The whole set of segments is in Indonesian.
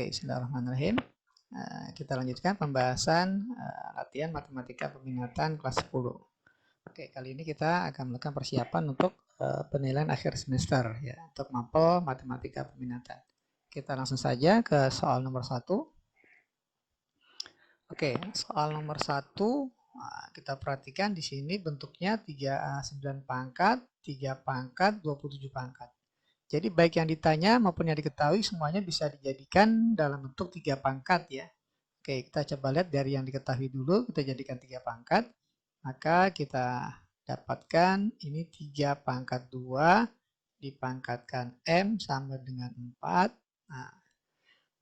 Oke, bismillahirrahmanirrahim. Kita lanjutkan pembahasan latihan matematika peminatan kelas 10. Oke, kali ini kita akan melakukan persiapan untuk penilaian akhir semester ya, untuk mapel matematika peminatan. Kita langsung saja ke soal nomor 1. Oke, soal nomor 1 kita perhatikan di sini bentuknya 9 pangkat, 3 pangkat, 27 pangkat. Jadi baik yang ditanya maupun yang diketahui semuanya bisa dijadikan dalam bentuk 3 pangkat ya. Oke, kita coba lihat dari yang diketahui dulu, kita jadikan 3 pangkat. Maka kita dapatkan ini 3 pangkat 2 dipangkatkan M sama dengan 4. Nah,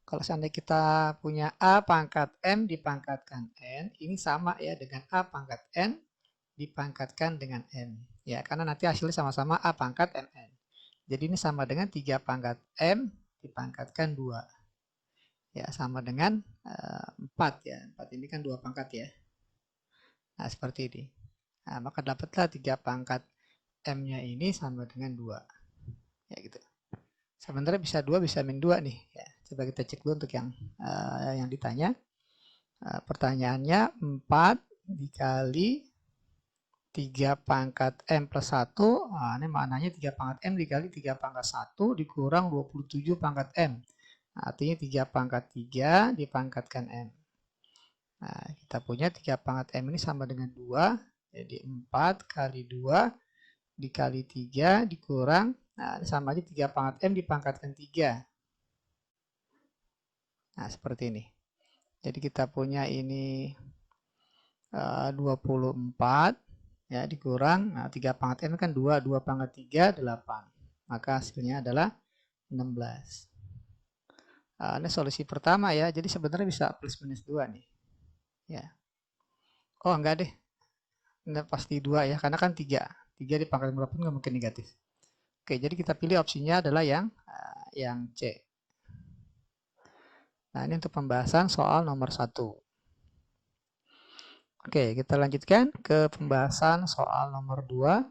kalau seandainya kita punya A pangkat M dipangkatkan N, ini sama ya dengan A pangkat N dipangkatkan dengan N. Ya, karena nanti hasilnya sama-sama A pangkat MN. Jadi ini sama dengan 3 pangkat M dipangkatkan 2. Ya, sama dengan 4 ya. 4 ini kan 2 pangkat ya. Nah, seperti ini. Nah, maka dapatlah 3 pangkat M-nya ini sama dengan 2. Ya gitu. Sebenarnya bisa 2, bisa min 2 nih. Ya, coba kita cek dulu untuk yang ditanya. Pertanyaannya 4 dikali 3 pangkat M plus 1, nah, ini maknanya 3 pangkat M dikali 3 pangkat 1 dikurang 27 pangkat M. Nah, artinya 3 pangkat 3 dipangkatkan M. Nah, kita punya 3 pangkat M ini sama dengan 2, jadi 4 kali 2 dikali 3 dikurang, nah sama aja 3 pangkat M dipangkatkan 3. Nah, seperti ini. Jadi kita punya ini 24. Ya, dikurang, nah 3 pangkat M kan 2, 2 pangkat 3, 8. Maka hasilnya adalah 16. Ini solusi pertama ya, jadi sebenarnya bisa plus minus 2 nih. Ya. Oh enggak deh, ini pasti 2 ya, karena kan 3. 3 dipangkat 8 nggak mungkin negatif. Oke, jadi kita pilih opsinya adalah yang C. Nah, ini untuk pembahasan soal nomor 1. Oke, kita lanjutkan ke pembahasan soal nomor 2.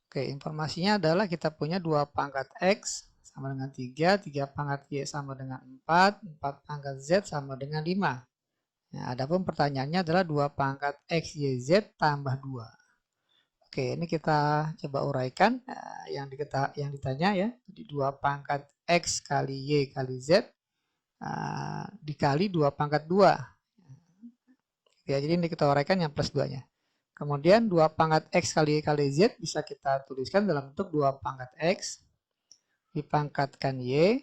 Oke, informasinya adalah kita punya 2 pangkat X sama dengan 3, 3 pangkat Y sama dengan 4, 4 pangkat Z sama dengan 5. Nah, adapun pertanyaannya adalah 2 pangkat X, Y, Z tambah 2. Oke, ini kita coba uraikan yang ditanya ya. Jadi 2 pangkat X kali Y kali Z dikali 2 pangkat 2. Ya, jadi ini kita uraikan yang plus 2-nya. Kemudian 2 pangkat X kali Y kali Z bisa kita tuliskan dalam bentuk 2 pangkat X dipangkatkan Y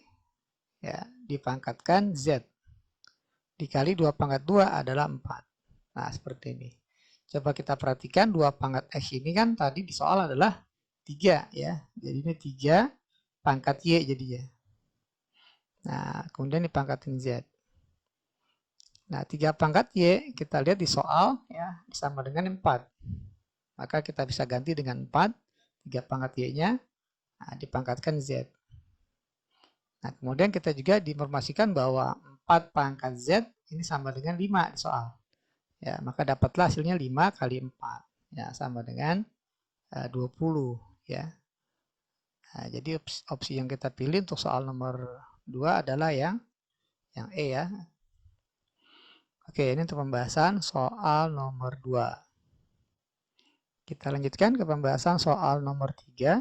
ya, dipangkatkan Z dikali 2 pangkat 2 adalah 4. Nah, seperti ini. Coba kita perhatikan 2 pangkat X ini kan tadi di soal adalah 3 ya. Jadi ini 3 pangkat Y jadinya. Nah, kemudian dipangkatin Z. Nah, 3 pangkat Y kita lihat di soal ya sama dengan 4. Maka kita bisa ganti dengan 4, 3 pangkat Y-nya dipangkatkan Z. Nah, kemudian kita juga diinformasikan bahwa 4 pangkat Z ini sama dengan 5 di soal. Ya, maka dapatlah hasilnya 5 kali 4. Ya, sama dengan 20 ya. Nah, jadi opsi yang kita pilih untuk soal nomor 2 adalah yang E ya. Oke, ini untuk pembahasan soal nomor 2. Kita lanjutkan ke pembahasan soal nomor 3.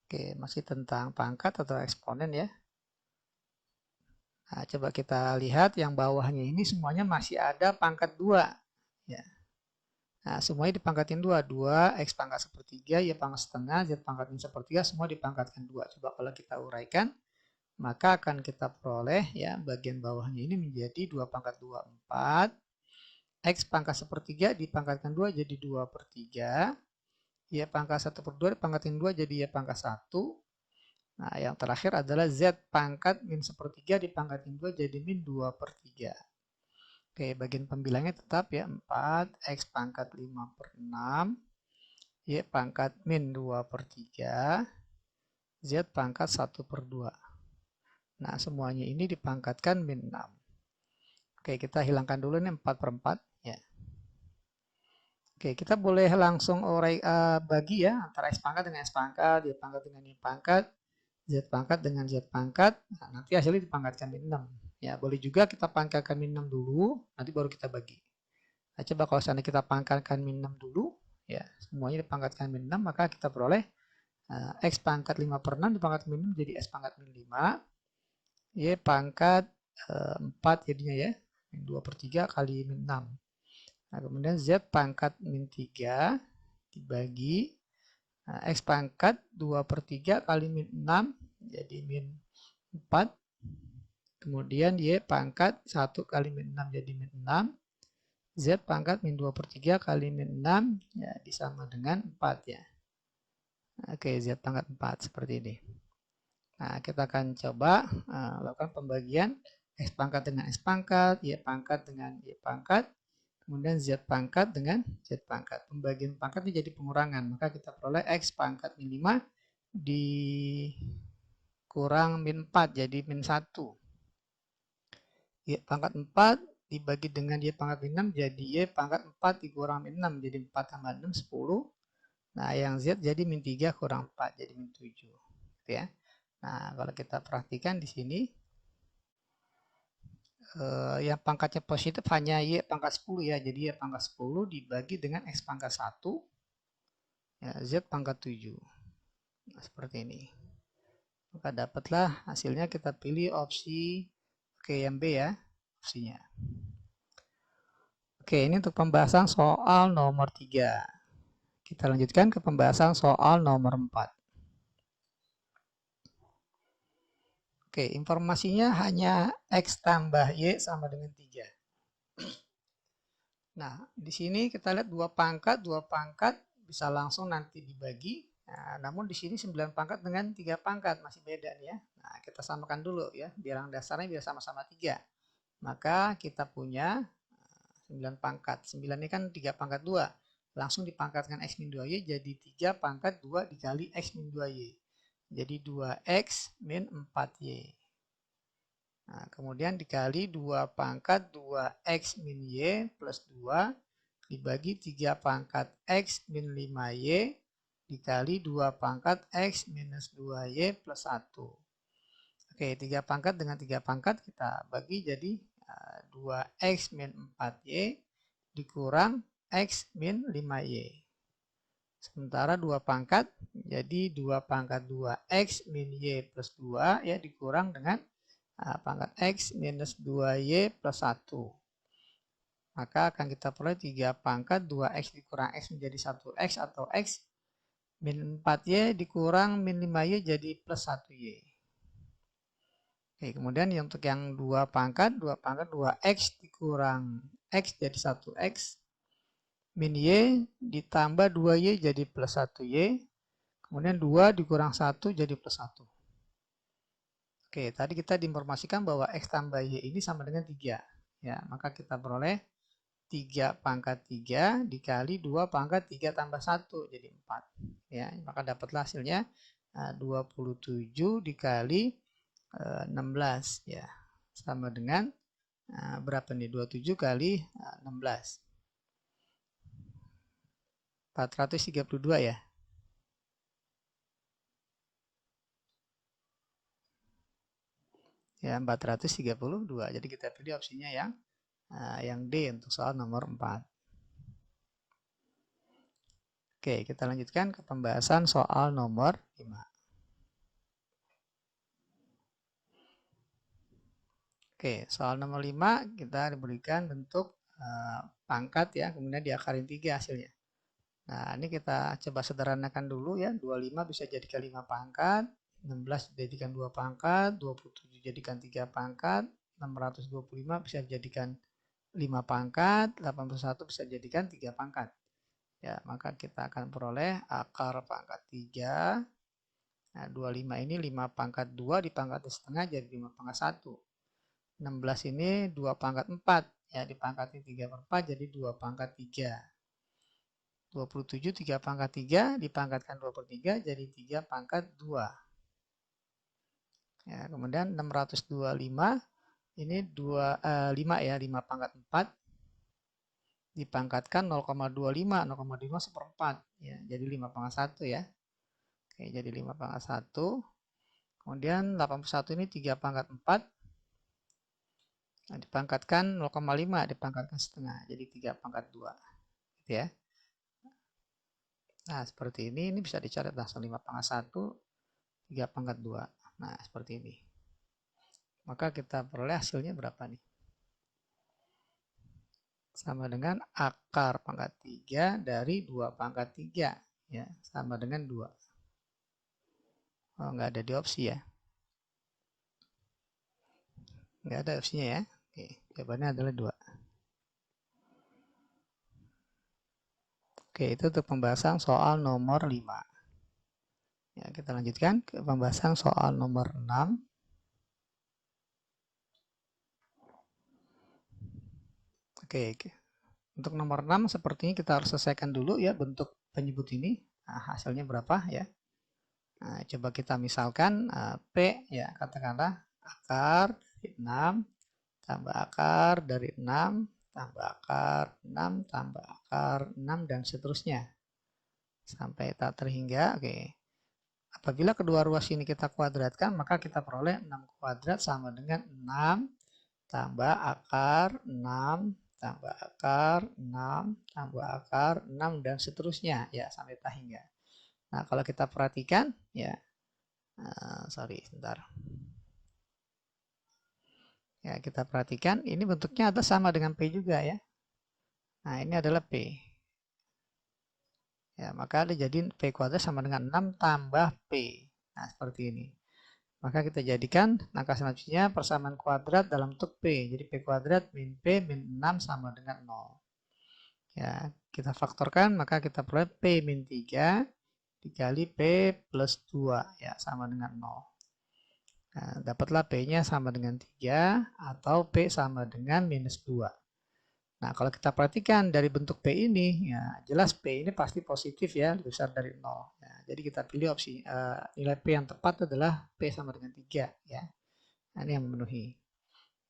Oke, masih tentang pangkat atau eksponen ya. Nah, coba kita lihat yang bawahnya ini semuanya masih ada pangkat 2. Ya. Nah, semuanya dipangkatin 2. 2, X pangkat sepertiga, Y pangkat setengah, Z pangkat min sepertiga, semua dipangkatkan 2. Coba kalau kita uraikan, maka akan kita peroleh ya bagian bawahnya ini menjadi 2 pangkat 2, 4. X pangkat sepertiga dipangkatkan 2 jadi 2 per 3. Y pangkat 1 per 2 dipangkatin 2 jadi Y pangkat 1. Nah, yang terakhir adalah Z pangkat min sepertiga dipangkatin 2 jadi min 2 per 3. Oke, bagian pembilangnya tetap ya 4, X pangkat 5 per 6, Y pangkat min 2 per 3, Z pangkat 1 per 2. Nah, semuanya ini dipangkatkan min 6. Oke, kita hilangkan dulu nih 4 per 4. Ya. Oke, kita boleh langsung bagi ya antara X pangkat dengan X pangkat, Y pangkat dengan Y pangkat, Z pangkat dengan Z pangkat. Nah, nanti hasilnya dipangkatkan min 6. Ya, boleh juga kita pangkatkan min 6 dulu, nanti baru kita bagi. Nah, coba kalau seandainya kita pangkatkan min 6 dulu, ya semuanya dipangkatkan min 6, maka kita peroleh X pangkat 5/6 dipangkat min 6 jadi X pangkat min 5, Y pangkat 4 jadinya ya, min 2/3 kali min 6. Nah, kemudian Z pangkat min 3 dibagi X pangkat 2/3 kali min 6 jadi min 4. Kemudian Y pangkat 1 kali min 6 jadi min 6. Z pangkat min 2/3 kali min 6 ya disama dengan 4 ya. Oke, Z pangkat 4 seperti ini. Nah, kita akan coba lakukan pembagian X pangkat dengan X pangkat, Y pangkat dengan Y pangkat, kemudian Z pangkat dengan Z pangkat. Pembagian pangkatnya jadi pengurangan, maka kita peroleh X pangkat min 5 dikurang min 4 jadi min 1. Y pangkat 4 dibagi dengan Y pangkat min 6 jadi Y pangkat 4 dikurang min 6 jadi 4 tambah 6 10. Nah, yang Z jadi min 3 kurang 4 jadi min 7. Gitu ya. Nah, kalau kita perhatikan di sini yang pangkatnya positif hanya Y pangkat 10 ya. Jadi Y pangkat 10 dibagi dengan X pangkat 1 ya, Z pangkat 7. Nah, seperti ini. Maka dapatlah hasilnya, kita pilih opsi yang B ya, opsinya. Oke, ini untuk pembahasan soal nomor 3. Kita lanjutkan ke pembahasan soal nomor 4. Oke, informasinya hanya X tambah Y sama dengan 3. Nah, di sini kita lihat dua pangkat bisa langsung nanti dibagi. Nah, namun di sini 9 pangkat dengan 3 pangkat masih beda nih ya. Nah, kita samakan dulu ya, bilangan dasarnya biar sama-sama 3. Maka kita punya 9 pangkat. 9 ini kan 3 pangkat 2. Langsung dipangkatkan X min 2Y jadi 3 pangkat 2 dikali X min 2Y. Jadi 2X min 4Y. Nah, kemudian dikali 2 pangkat 2X min Y plus 2 dibagi 3 pangkat X min 5Y dikali 2 pangkat X minus 2Y plus 1. Oke, 3 pangkat dengan 3 pangkat kita bagi jadi 2X min 4Y dikurang X min 5Y. Sementara 2 pangkat jadi 2 pangkat 2X min Y plus 2 ya dikurang dengan pangkat X minus 2Y plus 1. Maka akan kita peroleh 3 pangkat 2X dikurang X menjadi 1X atau X min 4Y dikurang min 5Y jadi plus 1Y. Oke, kemudian untuk yang 2 pangkat 2X dikurang X jadi 1X min Y ditambah 2Y jadi plus 1Y. Kemudian 2 dikurang 1 jadi plus 1. Oke, tadi kita diinformasikan bahwa X tambah Y ini sama dengan 3. Ya, maka kita peroleh 3 pangkat 3 dikali 2 pangkat 3 tambah 1 jadi 4. Ya, maka dapatlah hasilnya 27 dikali 16 ya. Sama dengan berapa nih? 27 kali 16. 432 ya. Ya, 432. Jadi kita pilih opsinya yang D untuk soal nomor 4. Oke, kita lanjutkan ke pembahasan soal nomor 5. Oke, soal nomor 5 kita diberikan bentuk pangkat ya, kemudian diakarin 3 hasilnya. Nah, ini kita coba sederhanakan dulu ya. 25 bisa jadikan 5 pangkat, 16 dijadikan 2 pangkat, 27 dijadikan 3 pangkat, 625 bisa dijadikan 5 pangkat, 81 bisa dijadikan 3 pangkat. Ya, maka kita akan peroleh akar pangkat 3. Nah, 25 ini 5 pangkat 2 dipangkat setengah jadi 5 pangkat 1. 16 ini 2 pangkat 4. Ya, dipangkatkan 3/4 jadi 2 pangkat 3. 27 3 pangkat 3 dipangkatkan 2/3 jadi 3 pangkat 2. Ya, kemudian 625 ini 5 ya, 5 pangkat 4 dipangkatkan 0,25, 0,25 seperempat ya, jadi 5/1 ya. Oke, jadi 5/1. Kemudian 81 ini 3/4, nah, dipangkatkan 0,5 dipangkatkan setengah, jadi 3/2 gitu ya. Nah, seperti ini bisa dicatat langsung 5/1, 3/2. Nah, seperti ini. Maka kita peroleh hasilnya berapa nih? Sama dengan akar pangkat 3 dari 2/3 ya, sama dengan 2. Oh, nggak ada di opsi ya. Nggak ada opsinya ya. Oke, jawabannya adalah 2. Oke, itu untuk pembahasan soal nomor 5. Ya, kita lanjutkan ke pembahasan soal nomor 6. Oke, untuk nomor 6 sepertinya kita harus selesaikan dulu ya bentuk penyebut ini. Nah, hasilnya berapa ya? Nah, coba kita misalkan P ya, katakanlah akar dari 6 tambah akar dari 6 tambah akar 6 tambah akar 6 dan seterusnya sampai tak terhingga. Oke. Apabila kedua ruas ini kita kuadratkan, maka kita peroleh 6 kuadrat sama dengan 6 tambah akar 6 tambah akar 6 tambah akar 6 dan seterusnya ya sampai tak hingga. Nah, kalau kita perhatikan ya, sorry sebentar. Ya, kita perhatikan ini bentuknya ada sama dengan P juga ya. Nah, ini adalah P. Ya, maka ada jadi P kuadrat sama dengan 6 tambah P. Nah, seperti ini. Maka kita jadikan langkah selanjutnya persamaan kuadrat dalam bentuk P. Jadi P kuadrat min P min 6 sama dengan 0. Ya, kita faktorkan maka kita peroleh P min 3 dikali P plus 2 ya sama dengan 0. Nah, dapatlah P-nya sama dengan 3 atau P sama dengan minus 2. Nah, kalau kita perhatikan dari bentuk P ini, ya jelas P ini pasti positif ya, lebih besar dari 0. Ya, jadi kita pilih opsi nilai P yang tepat adalah P sama dengan 3 ya. Nah, ini yang memenuhi.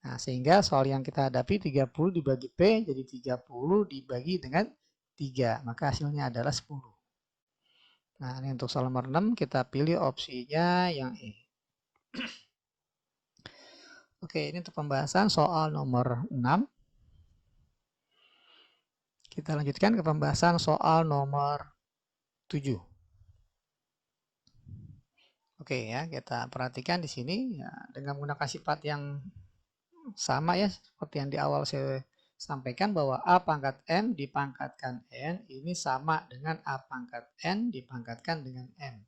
Nah, sehingga soal yang kita hadapi 30 dibagi P jadi 30 dibagi dengan 3, maka hasilnya adalah 10. Nah, ini untuk soal nomor 6 kita pilih opsinya yang E. Oke, ini untuk pembahasan soal nomor 6. Kita lanjutkan ke pembahasan soal nomor 7. Oke ya, kita perhatikan di sini ya, dengan menggunakan sifat yang sama ya, seperti yang di awal saya sampaikan bahwa A pangkat M dipangkatkan N ini sama dengan A pangkat N dipangkatkan dengan M.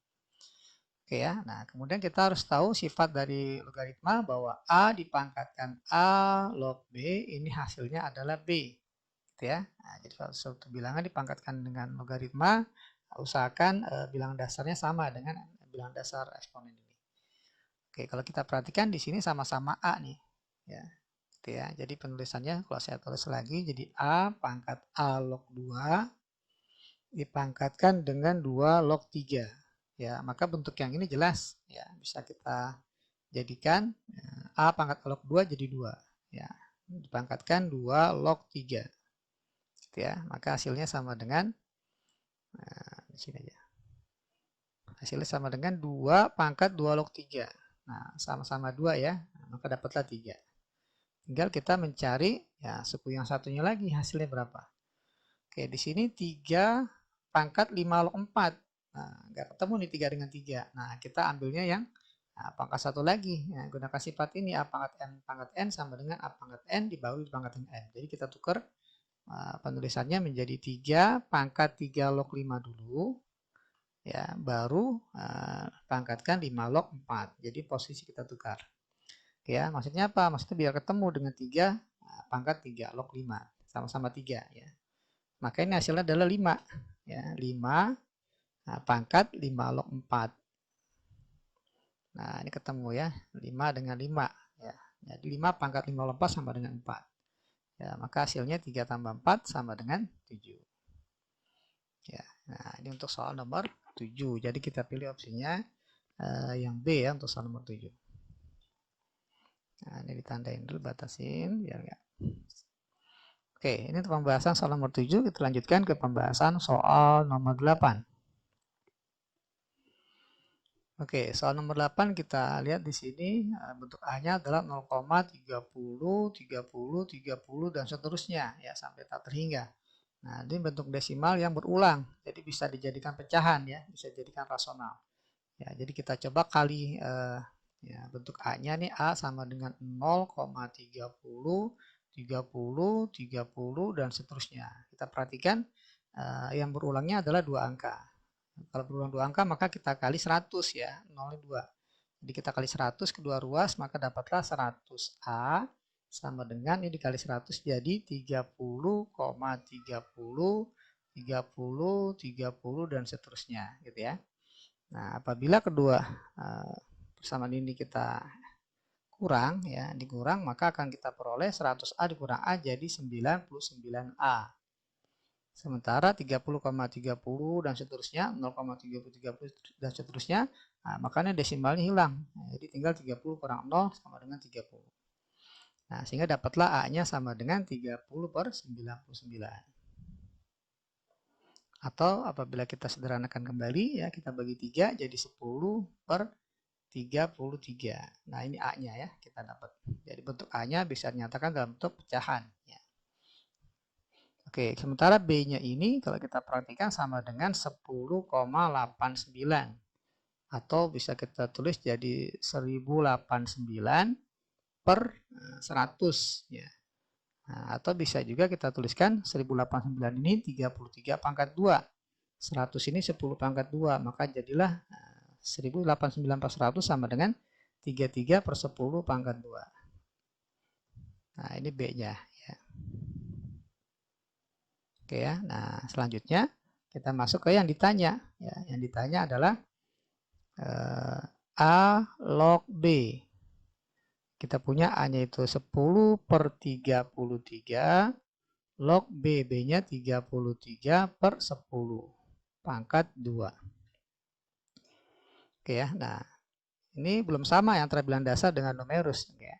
Oke ya, nah kemudian kita harus tahu sifat dari logaritma bahwa A dipangkatkan A log B ini hasilnya adalah B. Ya. Nah, jadi kalau suatu bilangan dipangkatkan dengan logaritma, usahakan bilangan dasarnya sama dengan bilangan dasar eksponen ini. Oke, kalau kita perhatikan di sini sama-sama A nih, ya. Gitu ya. Jadi penulisannya kalau saya tulis lagi jadi A pangkat A log 2 dipangkatkan dengan 2 log 3. Ya, maka bentuk yang ini jelas ya, bisa kita jadikan A pangkat A log 2 jadi 2, ya. Dipangkatkan 2 log 3. Ya, maka hasilnya sama dengan di sini aja. Hasilnya sama dengan 2 pangkat 2 log 3. Nah, sama-sama 2 ya. Nah, maka dapatlah 3. Tinggal kita mencari ya suku yang satunya lagi hasilnya berapa. Oke, di sini 3 pangkat 5 log 4. Nah, nggak ketemu nih 3 dengan 3. Nah, kita ambilnya yang pangkat 1 lagi. Nah, gunakan sifat ini A pangkat N sama dengan A pangkat N dibagi pangkat N. Jadi kita tukar penulisannya menjadi 3 pangkat 3 log 5 dulu ya, baru pangkatkan 5 log 4. Jadi posisi kita tukar ya, maksudnya apa? Maksudnya biar ketemu dengan 3 pangkat 3 log 5 sama-sama 3 ya, maka ini hasilnya adalah 5 ya, 5 pangkat 5 log 4. Nah, ini ketemu ya, 5 dengan 5 ya, jadi 5 pangkat 5 log 4 sama dengan 4. Ya, maka hasilnya 3 tambah 4 sama dengan 7. Ya, nah ini untuk soal nomor 7. Jadi kita pilih opsinya yang B ya untuk soal nomor 7. Nah, ini ditandain dulu, batasin biar enggak. Oke, ini untuk pembahasan soal nomor 7. Kita lanjutkan ke pembahasan soal nomor 8. Oke, soal nomor 8 kita lihat di sini bentuk A-nya adalah 0,30, 30, 30 dan seterusnya ya sampai tak terhingga. Nah, ini bentuk desimal yang berulang. Jadi bisa dijadikan pecahan ya, bisa dijadikan rasional. Ya, jadi kita coba kali ya, bentuk A-nya nih A sama dengan 0,30, 30, 30 dan seterusnya. Kita perhatikan yang berulangnya adalah dua angka. Kalau berulang dua angka maka kita kali 100 ya, 0,2. Jadi kita kali 100 kedua ruas maka dapatlah 100A sama dengan ini dikali 100 jadi 30,30, 30, 30 dan seterusnya gitu ya. Nah, apabila kedua persamaan ini kita kurang ya, dikurang maka akan kita peroleh 100A dikurang A jadi 99A. Sementara 30,30 dan seterusnya, 0,30 dan seterusnya, nah, makanya desimalnya hilang. Nah, jadi tinggal 30 kurang 0 sama dengan 30. Nah, sehingga dapatlah A-nya sama dengan 30/99. Atau apabila kita sederhanakan kembali, ya kita bagi 3 jadi 10/33. Nah, ini A-nya ya, kita dapat. Jadi bentuk A-nya bisa dinyatakan dalam bentuk pecahan. Ya. Oke, sementara B-nya ini kalau kita perhatikan sama dengan 10,89 atau bisa kita tulis jadi 1089 per 100 ya. Nah, atau bisa juga kita tuliskan 1089 ini 33 pangkat 2. 100 ini 10 pangkat 2, maka jadilah 1089 per 100 sama dengan 33/10 pangkat 2. Nah, ini B-nya. Oke ya, nah selanjutnya kita masuk ke yang ditanya. Ya, yang ditanya adalah A log B. Kita punya A-nya itu 10/33 log B. B-nya 33/10 pangkat 2. Oke ya, nah ini belum sama yang antara bilangan dasar dengan numerus. Oke.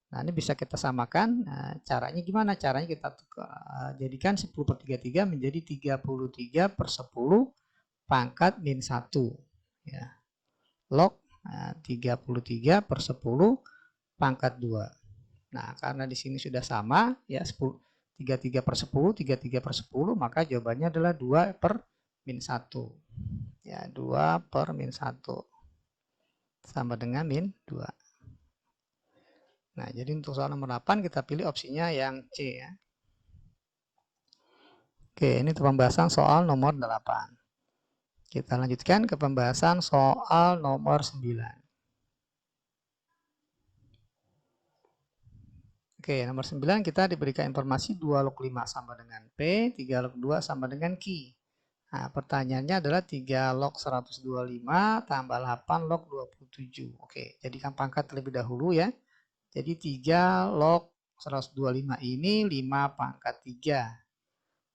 Nah, ini bisa kita samakan. Nah, caranya gimana? Caranya kita jadikan 10/33 menjadi 33/10 pangkat min 1. Ya. Log 33/10 pangkat 2. Nah, karena di sini sudah sama, ya 33/10, 33/10, maka jawabannya adalah 2/-1. Ya, 2/-1 sama dengan min 2. Nah, jadi untuk soal nomor 8 kita pilih opsinya yang C ya. Oke, ini untuk pembahasan soal nomor 8. Kita lanjutkan ke pembahasan soal nomor 9. Oke, nomor 9 kita diberikan informasi 2 log 5 sama dengan P, 3 log 2 sama dengan Q. Nah, pertanyaannya adalah 3 log 125 tambah 8 log 27. Oke, jadikan pangkat terlebih dahulu ya. Jadi 3 log 125 ini 5 pangkat 3.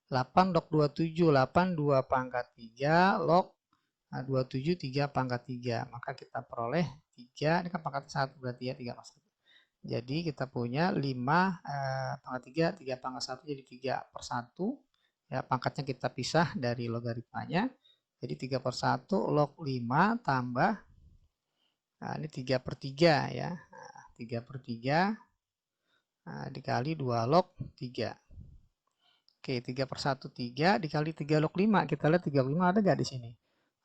8 log 27, 8 2 pangkat 3 log 27 3 pangkat 3. Maka kita peroleh 3, ini kan pangkat 1 berarti ya 3 pangkat 1. Jadi kita punya 5 pangkat 3, 3 pangkat 1 jadi 3/1. Ya, pangkatnya kita pisah dari logaritmanya. Jadi 3/1 log 5 tambah, nah ini 3/3 ya. 3/3 dikali 2 log 3. Oke, 3/1 3 dikali 3 log 5. Kita lihat 3 log 5 ada nggak di sini?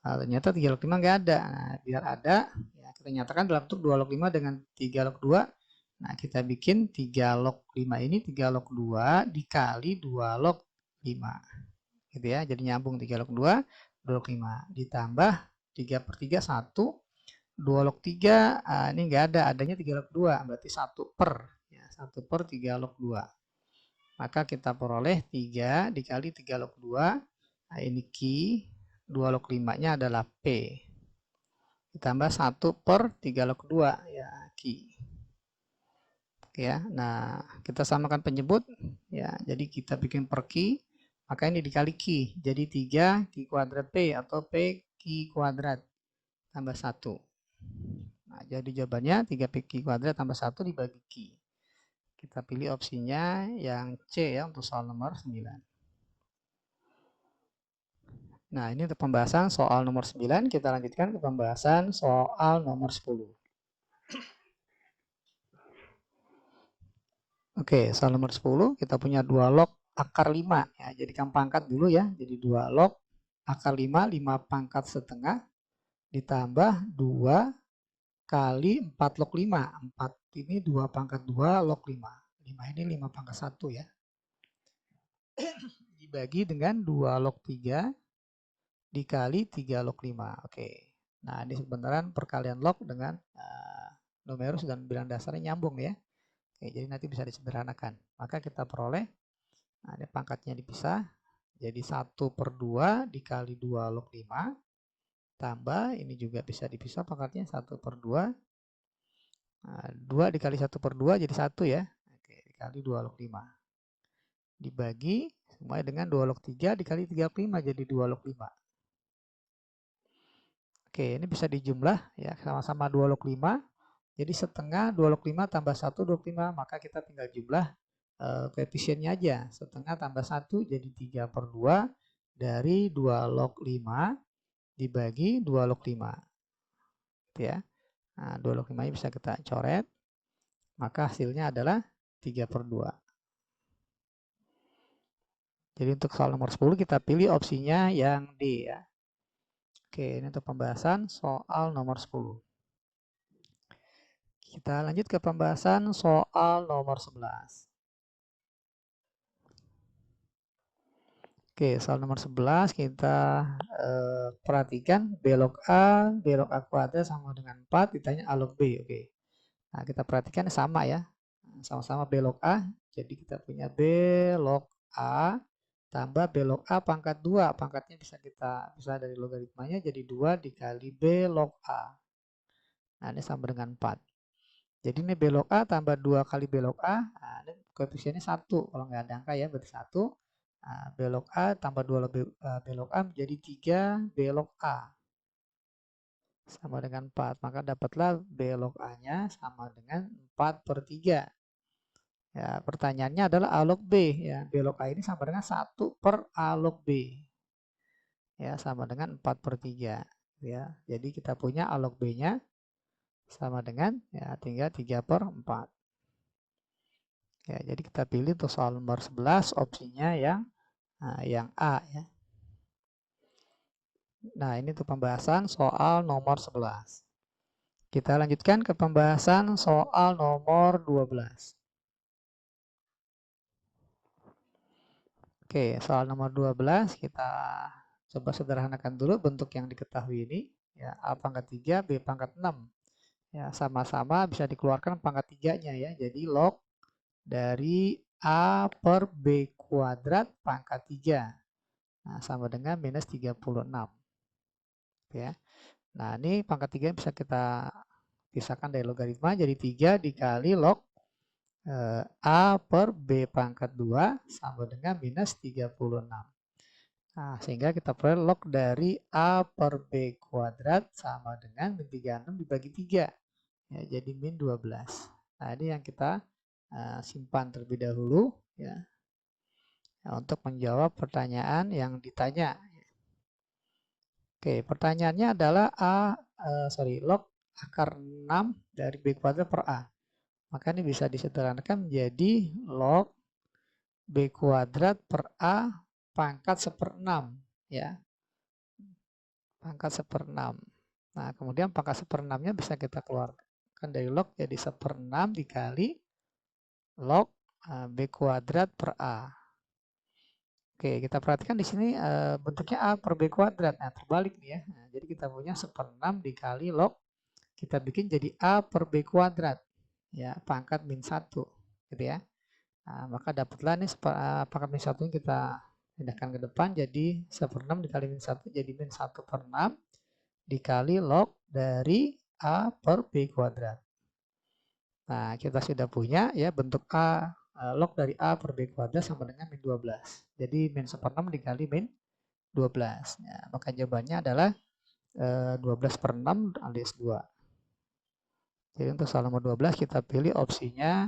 Nah, ternyata 3 log 5 nggak ada. Nah, biar ada, ya, kita nyatakan dalam bentuk 2 log 5 dengan 3 log 2. Nah, kita bikin 3 log 5 ini 3 log 2 dikali 2 log 5. Gitu ya, jadi nyambung 3 log 2, 2 log 5. Ditambah 3/3 1. 2 log 3, ini nggak ada, adanya 3 log 2, berarti 1 per. Ya, 1 per 3 log 2. Maka kita peroleh 3 dikali 3 log 2, nah ini Q, 2 log 5-nya adalah P. Ditambah 1 per 3 log 2, ya Q. Oke ya, nah kita samakan penyebut, ya jadi kita bikin per Q, maka ini dikali Q, jadi 3 Q kuadrat P atau P Q kuadrat tambah 1. Nah, jadi jawabannya 3 Q kuadrat tambah 1 dibagi Q. Kita pilih opsinya yang C ya untuk soal nomor 9. Nah, ini untuk pembahasan soal nomor 9. Kita lanjutkan ke pembahasan soal nomor 10. Oke, soal nomor 10 kita punya 2 log akar 5 ya. Jadikan pangkat dulu ya. Jadi 2 log akar 5, 5 pangkat setengah ditambah 2 kali 4 log 5. 4 ini 2 pangkat 2 log 5. 5 ini 5 pangkat 1 ya. Dibagi dengan 2 log 3 dikali 3 log 5. Oke. Nah, ini sebenarnya perkalian log dengan numerus dan bilangan dasarnya nyambung ya. Oke, jadi nanti bisa disederhanakan. Maka kita peroleh, nah, ini pangkatnya dipisah. Jadi 1/2 dikali 2 log 5 tambah, ini juga bisa dipisah pangkatnya 1/2. Nah, 2 dikali 1/2 jadi 1 ya. Oke, dikali 2 log 5. Dibagi semuanya dengan 2 log 3 dikali 3 log 5 jadi 2 log 5. Oke, ini bisa dijumlah ya, sama-sama 2 log 5. Jadi setengah 2 log 5 tambah 1 log 5, maka kita tinggal jumlah koefisiennya aja. Setengah tambah 1 jadi 3/2 dari 2 log 5 dibagi 2 log 5. Gitu ya. Nah, 2 log 5 bisa kita coret. Maka hasilnya adalah 3/2. Jadi untuk soal nomor 10 kita pilih opsinya yang D ya. Oke, ini untuk pembahasan soal nomor 10. Kita lanjut ke pembahasan soal nomor 11. Oke, soal nomor 11 kita perhatikan belok A kuadrat sama dengan 4 ditanya A log B. Oke. Nah, kita perhatikan sama ya. Sama-sama belok A. Jadi kita punya belok A tambah belok A pangkat 2. Pangkatnya bisa dari logaritmanya jadi 2 dikali belok A. Nah, ini sama dengan 4. Jadi ini belok A tambah 2 kali belok A. Nah, ini koefisiennya 1. Kalau nggak ada angka ya berarti 1. Nah, belok A tambah 2 belok A menjadi 3 belok A. Sama dengan 4. Maka dapatlah belok A-nya sama dengan 4/3. Ya, pertanyaannya adalah A log B. Ya, belok A ini sama dengan 1 per A log B. Ya, sama dengan 4/3. Ya, jadi kita punya A log B-nya sama dengan ya tinggal 3/4. Ya, jadi kita pilih untuk soal nomor 11 opsinya yang A ya. Nah, ini untuk pembahasan soal nomor 11. Kita lanjutkan ke pembahasan soal nomor 12. Oke, soal nomor 12 kita coba sederhanakan dulu bentuk yang diketahui ini. Ya, A pangkat 3, B pangkat 6. Ya, sama-sama bisa dikeluarkan pangkat 3-nya ya. Jadi log dari A per B kuadrat pangkat 3. Nah, sama dengan minus 36. Ya. Nah, ini pangkat 3 bisa kita pisahkan dari logaritma jadi 3 dikali log A per B pangkat 2 sama dengan minus 36. Nah, sehingga kita peroleh log dari A per B kuadrat sama dengan min 36 dibagi 3. Ya, jadi min 12. Nah, ini yang kita simpan terlebih dahulu ya, untuk menjawab pertanyaan yang ditanya. Oke, pertanyaannya adalah log akar 6 dari B kuadrat per A. Maka ini bisa disederhanakan menjadi log B kuadrat per A pangkat 1/6 ya. Pangkat 1/6. Nah, kemudian pangkat 1/6-nya bisa kita keluarkan dari log jadi 1/6 dikali log B kuadrat per A. Oke, kita perhatikan di sini bentuknya A per B kuadrat. Nah, terbalik nih ya. Nah, jadi kita punya 1/6 dikali log, kita bikin jadi A per B kuadrat. Ya, pangkat min 1. Gitu ya. Nah, maka dapatlah nih pangkat min 1 ini kita pindahkan ke depan jadi 1/6 dikali min 1 jadi min 1/6 dikali log dari A per B kuadrat. Nah, kita sudah punya ya bentuk log dari A per B kuadrat sama dengan min 12. Jadi min 1/6 dikali min 12. Ya, maka jawabannya adalah 12/6 alias 2. Jadi untuk soal nomor 12 kita pilih opsinya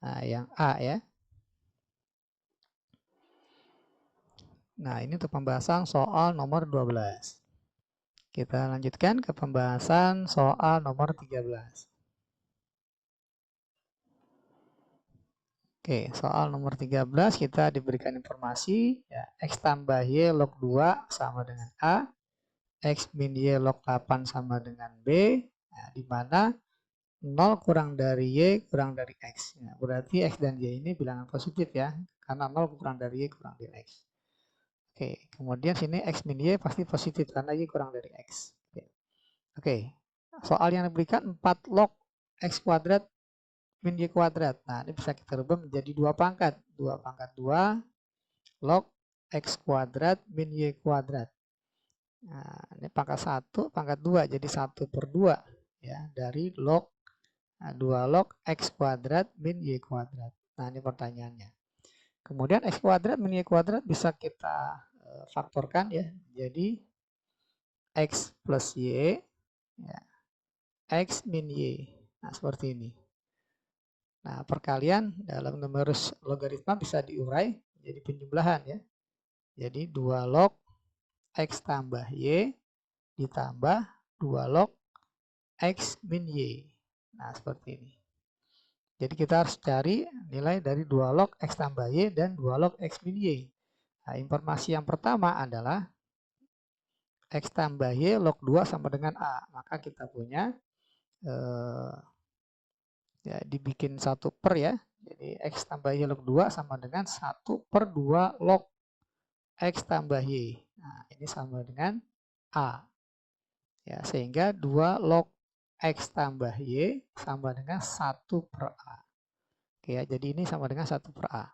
Nah, yang A ya. Nah, ini untuk pembahasan soal nomor 12. Kita lanjutkan ke pembahasan soal nomor 13. Oke, soal nomor 13 kita diberikan informasi ya, X tambah Y log 2 sama dengan A, X min Y log 8 sama dengan B, nah, di mana 0 kurang dari Y kurang dari X. Ya, berarti X dan Y ini bilangan positif ya, karena 0 kurang dari Y kurang dari X. Oke, kemudian sini X min Y pasti positif karena Y kurang dari X. Oke, soal yang diberikan 4 log X kuadrat min Y kuadrat. Nah, ini bisa kita rubah menjadi 2 pangkat. 2 pangkat 2 log X kuadrat min Y kuadrat. Nah, ini pangkat 1, pangkat 2, jadi 1 per 2 ya, dari log 2 log X kuadrat min Y kuadrat. Nah, ini pertanyaannya. Kemudian X kuadrat min Y kuadrat bisa kita faktorkan ya, jadi X plus Y ya, X min Y. Nah, seperti ini. Nah, perkalian dalam numerus logaritma bisa diurai jadi penjumlahan ya. Jadi 2 log X tambah Y ditambah 2 log X min Y. Nah, seperti ini. Jadi kita harus cari nilai dari 2 log X tambah Y dan 2 log X min Y. Nah, informasi yang pertama adalah X tambah Y log 2 sama dengan A. Maka kita punya ya dibikin 1 per ya. Jadi X tambah Y log 2 sama dengan 1 per 2 log X tambah Y. Nah, ini sama dengan A. Ya, sehingga 2 log X tambah Y sama dengan 1 per A. Oke ya, jadi ini sama dengan 1 per A.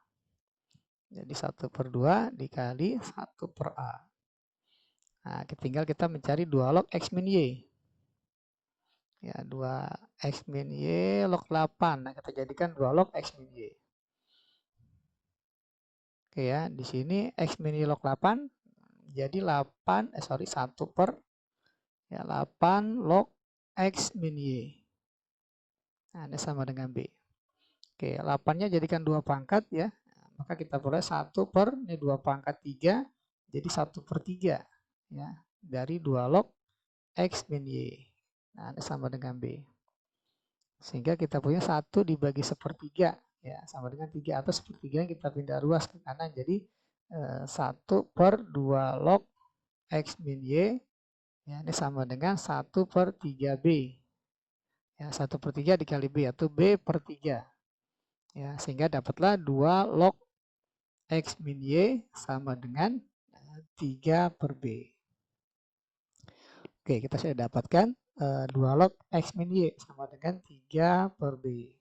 Jadi 1 per 2 dikali 1 per A. Nah, tinggal kita mencari 2 log X min Y. Ya, 2 X min Y log 8. Nah, kita jadikan 2 log X min Y. Oke ya, di sini X min Y log 8 jadi 1 per ya 8 log X min Y. Nah, ini sama dengan B. Oke, 8-nya jadikan 2 pangkat ya. Maka kita peroleh 1 per, ini 2 pangkat 3, jadi 1 per 3. Ya, dari 2 log X min Y. Nah, ini sama dengan B. Sehingga kita punya 1 dibagi sepertiga. Ya, sama dengan 3 atau sepertiga kita pindah ruas ke kanan. Jadi 1 per 2 log X min Y. Ya, ini sama dengan 1 per 3B. Ya, 1 per 3 dikali B, yaitu B per 3. Ya, sehingga dapatlah 2 log X min Y sama dengan 3 per B. Oke, kita sudah dapatkan 2 log X min Y sama dengan 3 per B.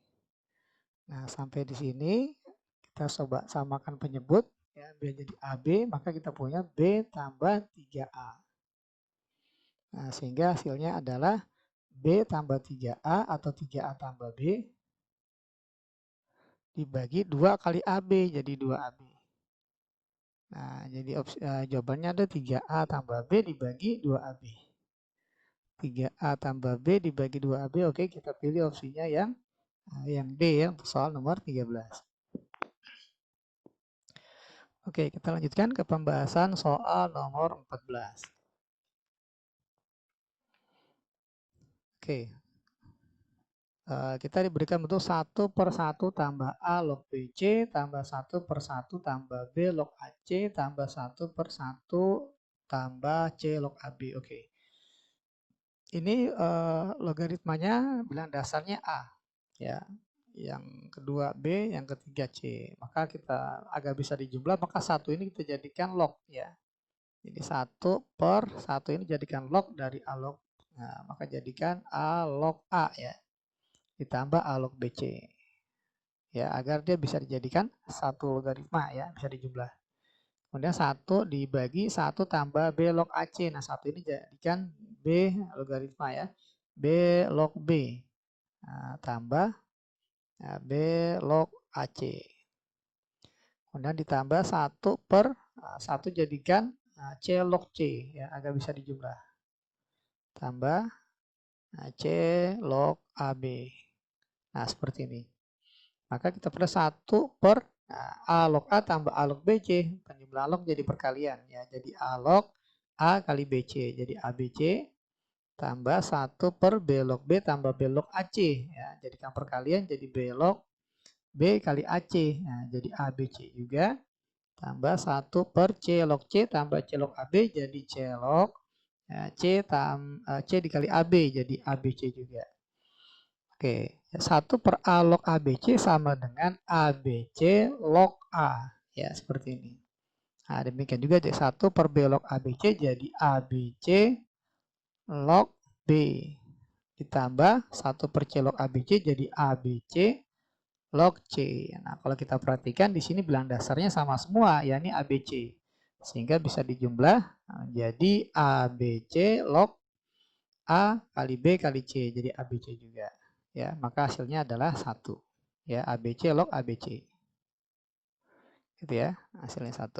Nah, sampai di sini kita coba samakan penyebut. Ya, B jadi AB, maka kita punya B tambah 3A. Nah, sehingga hasilnya adalah B tambah 3A atau 3A tambah B dibagi 2 kali AB, jadi 2AB. Nah, jadi jawabannya ada 3A tambah B dibagi 2AB. 3A tambah B dibagi 2AB, oke kita pilih opsinya yang D ya untuk soal nomor 13. Oke, kita lanjutkan ke pembahasan soal nomor 14. Oke, kita diberikan bentuk 1 per 1 tambah A log BC tambah 1 per 1 tambah B log AC tambah 1 per 1 tambah C log AB. Oke. Ini logaritmanya bilang dasarnya A. Ya. Yang kedua B, yang ketiga C. Maka kita agak bisa dijumlah, maka 1 ini kita jadikan log ya. Jadi 1 per 1 ini jadikan log dari A log. Nah, maka jadikan A log A ya. Ditambah A log BC. Ya, agar dia bisa dijadikan satu logaritma ya, bisa dijumlah. Kemudian 1 dibagi 1 tambah B log AC. Nah, 1 ini jadikan B logaritma ya. B log B. Nah, tambah B log AC. Kemudian ditambah 1 per 1 jadikan C log C ya, agar bisa dijumlah. Tambah C log AB. Nah, seperti ini. maka kita perlu 1 per A log A tambah A log BC. Jumlah log jadi perkalian ya. Jadi A log A kali BC. Jadi ABC tambah 1 per B log B tambah B log AC ya. Jadikan perkalian jadi B log B kali AC. Nah, jadi ABC juga tambah 1 per C log C tambah C log AB jadi C log ya, C dikali AB jadi ABC juga. Oke, 1 per A log ABC sama dengan ABC log A. Ya, seperti ini. Nah, demikian juga 1 per B log ABC jadi ABC log B. Ditambah 1 per C log ABC jadi ABC log C. Nah, kalau kita perhatikan di sini bilang dasarnya sama semua, yakni ABC. Sehingga bisa dijumlah jadi ABC log A kali B kali C. Jadi ABC juga. Ya, maka hasilnya adalah 1. Ya, ABC log ABC. Gitu ya, hasilnya 1.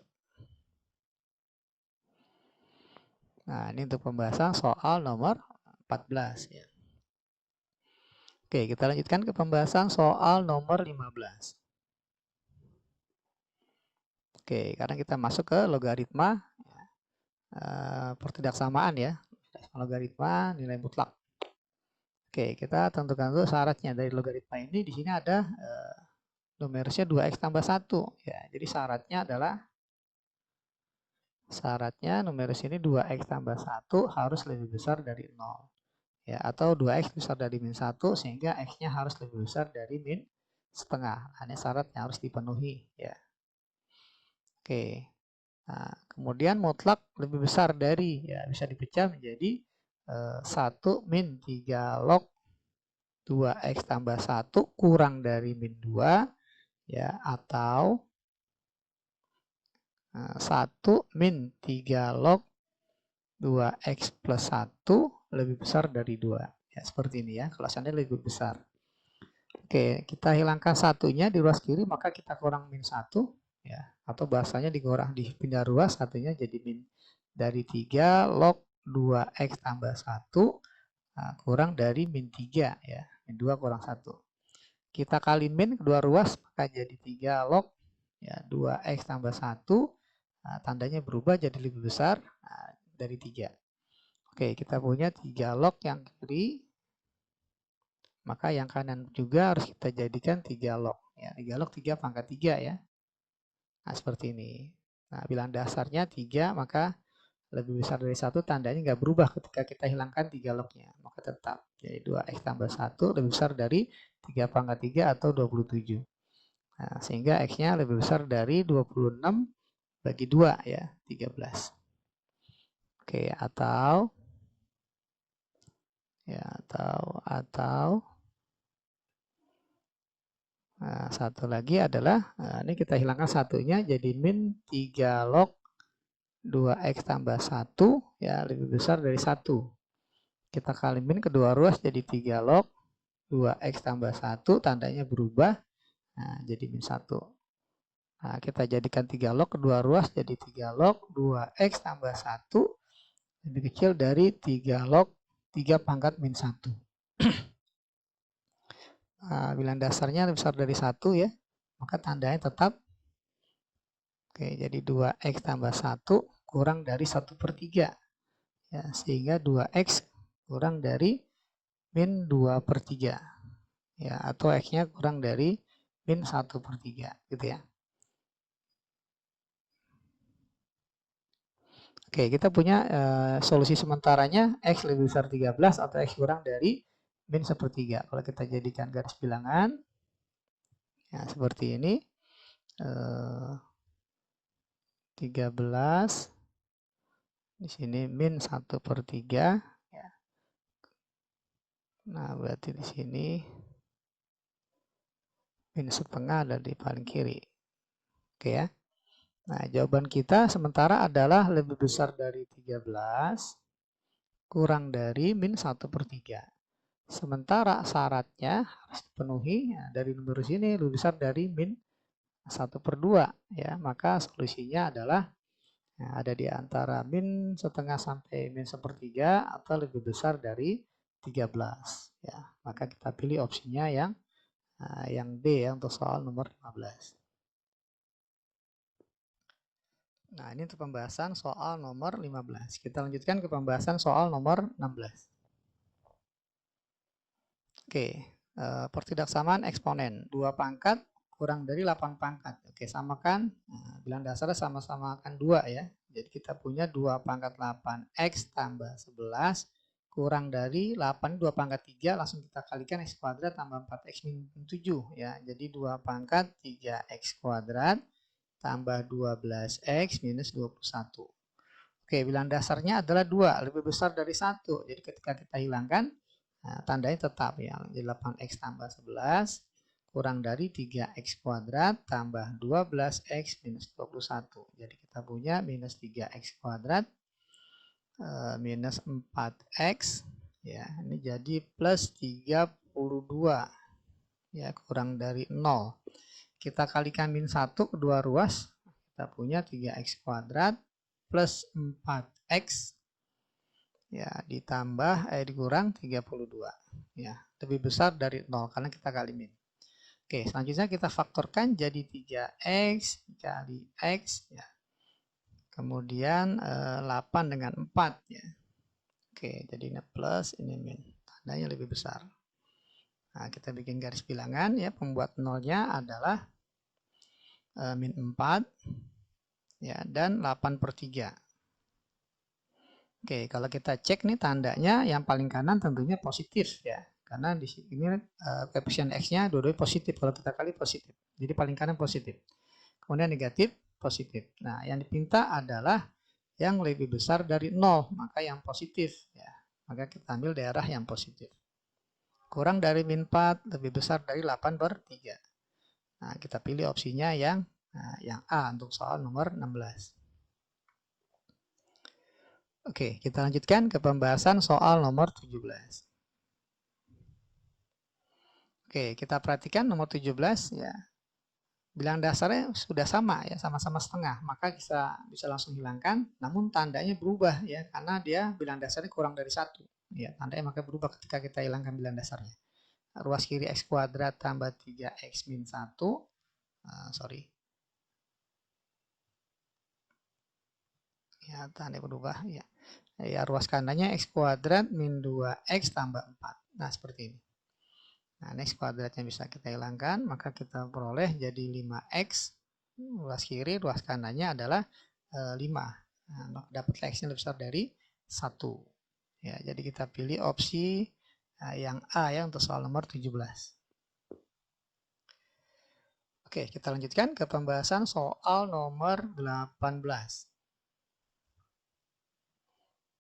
Nah, ini untuk pembahasan soal nomor 14 ya. Oke, kita lanjutkan ke pembahasan soal nomor 15. Oke, karena kita masuk ke logaritma pertidaksamaan ya. Logaritma nilai mutlak. Oke, kita tentukan dulu syaratnya dari logaritma ini. Di sini ada numerusnya 2x tambah 1 ya. Jadi syaratnya numerus ini 2x tambah 1 harus lebih besar dari 0 ya, atau 2x besar dari min 1 sehingga x-nya harus lebih besar dari min setengah. Ini syarat yang harus dipenuhi ya. Oke. Nah, kemudian mutlak lebih besar dari ya bisa dipecah menjadi 1 min 3 log 2x tambah 1 kurang dari min 2 ya, atau 1 min 3 log 2x plus 1 lebih besar dari 2. Ya, seperti ini ya, kalau seandainya lebih besar. Oke, kita hilangkan satunya di ruas kiri, maka kita kurang min 1. Ya, atau bahasanya dipindah ruas, satunya jadi min dari 3 log 2x tambah 1 kurang dari min 3 ya. Min 2 kurang 1. Kita kali min kedua ruas, maka jadi 3 log ya 2x tambah 1. Tandanya berubah jadi lebih besar dari 3. Oke, kita punya 3 log yang kiri, maka yang kanan juga harus kita jadikan 3 log. Ya, 3 log 3 pangkat 3 ya. Nah, seperti ini. Nah, bilang dasarnya 3, maka lebih besar dari 1 tandanya nggak berubah ketika kita hilangkan 3 lognya. Maka tetap. Jadi 2x tambah 1 lebih besar dari 3 pangkat 3 atau 27. Nah, sehingga x-nya lebih besar dari 26 bagi 2 ya, 13. Oke, atau nah, satu lagi adalah ini kita hilangkan satunya jadi min 3 log 2x tambah 1 ya lebih besar dari 1. Kita kali min kedua ruas jadi 3 log 2x tambah 1 tandanya berubah. Nah, jadi min 1. Nah, kita jadikan 3 log kedua ruas jadi 3 log 2x tambah 1 lebih kecil dari 3 log 3 pangkat min 1. Nah, bilang dasarnya lebih besar dari 1 ya, maka tandanya tetap. Oke, jadi 2x tambah 1 kurang dari 1 per 3. Ya, sehingga 2x kurang dari min 2 per 3. Ya, atau x-nya kurang dari min 1 per 3. Gitu ya. Oke, kita punya solusi sementaranya x lebih besar 13 atau x kurang dari min 1/3. Kalau kita jadikan garis bilangan, ya seperti ini. 13 di sini min 1/3 ya. Nah, berarti di sini min setengah ada di paling kiri. Oke ya. Nah, jawaban kita sementara adalah lebih besar dari 13 kurang dari min 1/3. Sementara syaratnya harus dipenuhi ya, dari numerus ini lebih besar dari min 1/2 ya. Maka solusinya adalah ada di antara min setengah sampai min 1/3 atau lebih besar dari 13 ya. Maka kita pilih opsinya yang yang D ya untuk soal nomor 15. Nah, ini untuk pembahasan soal nomor 15. Kita lanjutkan ke pembahasan soal nomor 16. Oke, pertidaksamaan eksponen. 2 pangkat kurang dari 8 pangkat. Oke, samakan. Nah, bilang dasarnya sama-sama akan 2 ya. Jadi kita punya 2 pangkat 8x tambah 11 kurang dari 8, 2 pangkat 3, langsung kita kalikan x kuadrat tambah 4x min 7 ya. Jadi 2 pangkat 3x kuadrat tambah 12x minus 21. Oke, bilang dasarnya adalah 2, lebih besar dari 1. Jadi ketika kita hilangkan, nah, tandanya tetap ya. Jadi 8x tambah 11 kurang dari 3x kuadrat tambah 12x minus 21. Jadi kita punya minus 3x kuadrat minus 4x ya. Ini jadi plus 32 ya, kurang dari 0. Kita kalikan min 1 kedua ruas, kita punya 3x kuadrat plus 4x ya ditambah dikurang 32 ya, lebih besar dari 0 karena kita kali min. Oke, selanjutnya kita faktorkan jadi 3x kali x ya. Kemudian 8 dengan 4 ya. Oke, jadi ini plus, ini min. Tandanya lebih besar. Nah, kita bikin garis bilangan ya, pembuat nolnya adalah min 4 ya, dan 8/3. Oke, kalau kita cek nih tandanya yang paling kanan tentunya positif ya. Karena di sini koefisien X-nya dua-duanya positif, kalau kita kali positif. Jadi paling kanan positif. Kemudian negatif, positif. Nah, yang dipinta adalah yang lebih besar dari 0, maka yang positif ya. Maka kita ambil daerah yang positif. Kurang dari min 4, lebih besar dari 8/3. Nah, kita pilih opsinya yang A untuk soal nomor 16. Oke, kita lanjutkan ke pembahasan soal nomor 17. Oke, kita perhatikan nomor 17 ya. Bilang dasarnya sudah sama ya, sama-sama setengah, maka bisa langsung hilangkan, namun tandanya berubah ya, karena dia bilang dasarnya kurang dari 1. Ya, tandanya maka berubah ketika kita hilangkan bilang dasarnya. Ruas kiri x kuadrat tambah 3x min 1, ya tandanya berubah ya. Ya, ruas kanannya x kuadrat min 2x tambah 4. Nah, seperti ini. Nah, ini x kuadratnya bisa kita hilangkan, maka kita peroleh jadi 5x. Ruas kiri, ruas kanannya adalah 5. Nah, dapat x-nya lebih besar dari 1. Ya, jadi kita pilih opsi yang A ya untuk soal nomor 17. Oke, kita lanjutkan ke pembahasan soal nomor 18.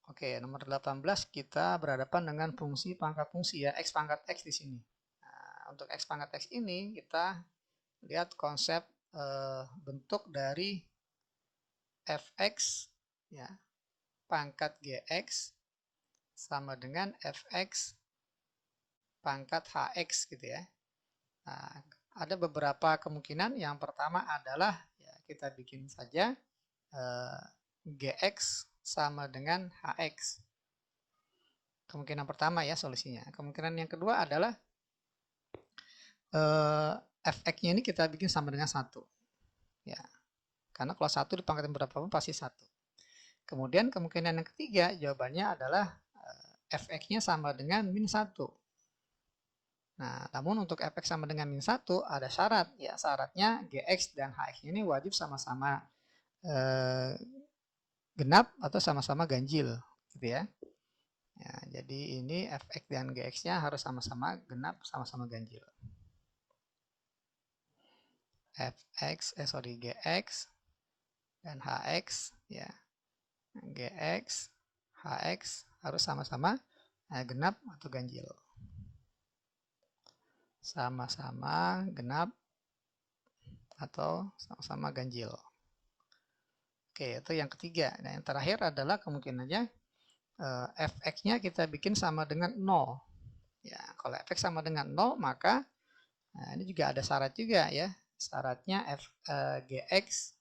Oke, nomor 18 kita berhadapan dengan fungsi pangkat fungsi ya, x pangkat x di sini. Nah, untuk x pangkat x ini kita lihat konsep bentuk dari fx ya, pangkat gx sama dengan fx pangkat hx gitu ya. Nah, ada beberapa kemungkinan. Yang pertama adalah ya, kita bikin saja gx sama dengan hx. Kemungkinan pertama ya solusinya. Kemungkinan yang kedua adalah fx-nya ini kita bikin sama dengan 1. Ya. Karena kalau 1 dipangkatin berapapun pasti 1. Kemudian kemungkinan yang ketiga jawabannya adalah fx-nya sama dengan min 1. Nah, namun untuk fx sama dengan min 1 ada syarat. Ya, syaratnya gx dan hx ini wajib sama-sama genap atau sama-sama ganjil gitu ya. Ya, jadi ini fx dan gx-nya harus sama-sama genap, sama-sama ganjil. gx dan hx ya. Gx, hx harus sama-sama genap atau ganjil. Sama-sama genap atau sama-sama ganjil. Oke, itu yang ketiga. Nah, yang terakhir adalah kemungkinannya fx-nya kita bikin sama dengan 0. Ya, kalau fx sama dengan 0 maka ini juga ada syarat juga ya. Syaratnya gx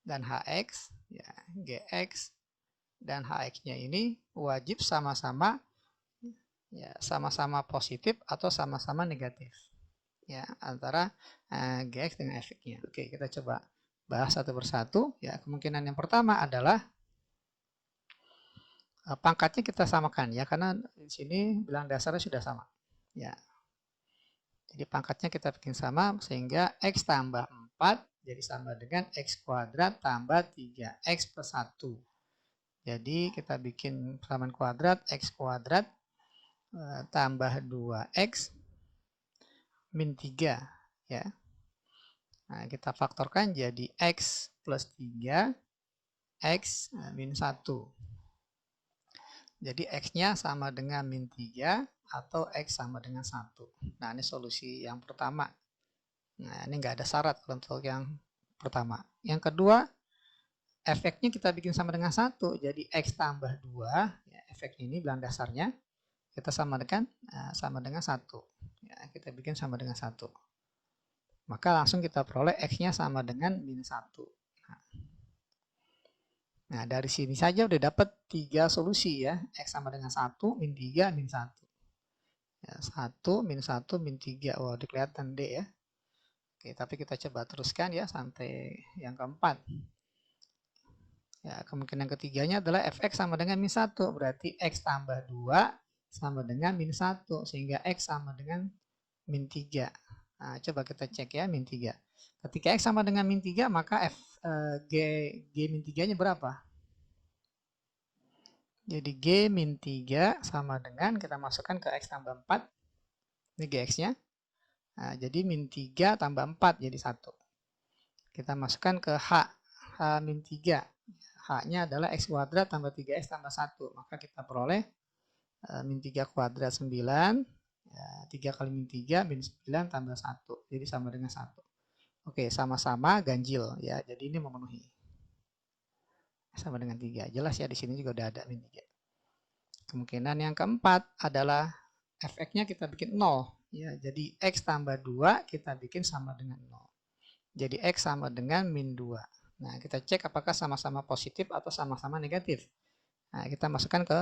dan hx ya, gx dan hx-nya ini wajib sama-sama ya, sama-sama positif atau sama-sama negatif. ya antara GX dengan efeknya. Oke, kita coba bahas satu persatu. Ya, kemungkinan yang pertama adalah pangkatnya kita samakan ya, karena di sini bilang dasarnya sudah sama. Ya. Jadi pangkatnya kita bikin sama sehingga X tambah 4 jadi sama dengan X kuadrat tambah 3X plus 1. Jadi kita bikin persamaan kuadrat X kuadrat tambah 2X min 3 ya. Nah, kita faktorkan jadi X plus 3 X min 1. Jadi X-nya sama dengan min 3 atau X sama dengan 1. Nah, ini solusi yang pertama. Nah, ini nggak ada syarat untuk yang pertama. Yang kedua, efeknya kita bikin sama dengan 1. Jadi X tambah 2, ya, efeknya ini bilang dasarnya, kita sama dengan 1. Ya, kita bikin sama dengan 1. Maka langsung kita peroleh X-nya sama dengan min 1. Nah, dari sini saja udah dapat 3 solusi ya. X sama dengan 1, min 3, min 1. Ya, 1, min 1, min 3. Wah, kelihatan D ya. Oke, tapi kita coba teruskan ya sampai yang keempat. Ya, kemungkinan ketiganya adalah fx sama dengan min 1. Berarti x tambah 2 sama dengan min 1. Sehingga x sama dengan min 3. Nah, coba kita cek ya min 3. Ketika x sama dengan min 3, maka G min 3-nya berapa? Jadi G min 3 sama dengan, kita masukkan ke X tambah 4. Ini GX-nya. Nah, jadi min 3 tambah 4 jadi 1. Kita masukkan ke H min 3. H-nya adalah X kuadrat tambah 3X tambah 1. Maka kita peroleh min 3 kuadrat 9. 3 kali min 3, min 9 tambah 1. Jadi sama dengan 1. Oke, sama-sama ganjil ya. Jadi ini memenuhi. Sama dengan 3. Jelas ya, di sini juga udah ada min 3. Kemungkinan yang keempat adalah fx-nya kita bikin 0. Ya, jadi x tambah 2 kita bikin sama dengan 0. Jadi x sama dengan min 2. Nah, kita cek apakah sama-sama positif atau sama-sama negatif. Nah, kita masukkan ke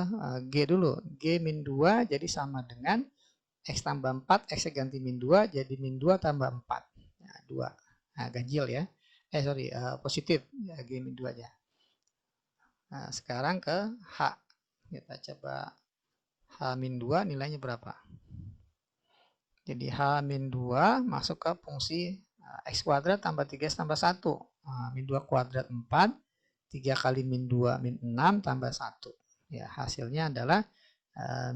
G dulu. G min 2 jadi sama dengan X tambah 4, X ganti min 2, jadi min 2 tambah 4. Nah, 2. Nah, ganjil ya. Positif. Ya, G min 2 aja. Nah, sekarang ke H. Kita coba H min 2 nilainya berapa? Jadi H min 2 masuk ke fungsi X kuadrat tambah 3X tambah 1. Min 2 kuadrat 4, 3 kali min 2 min 6 tambah 1. Ya, hasilnya adalah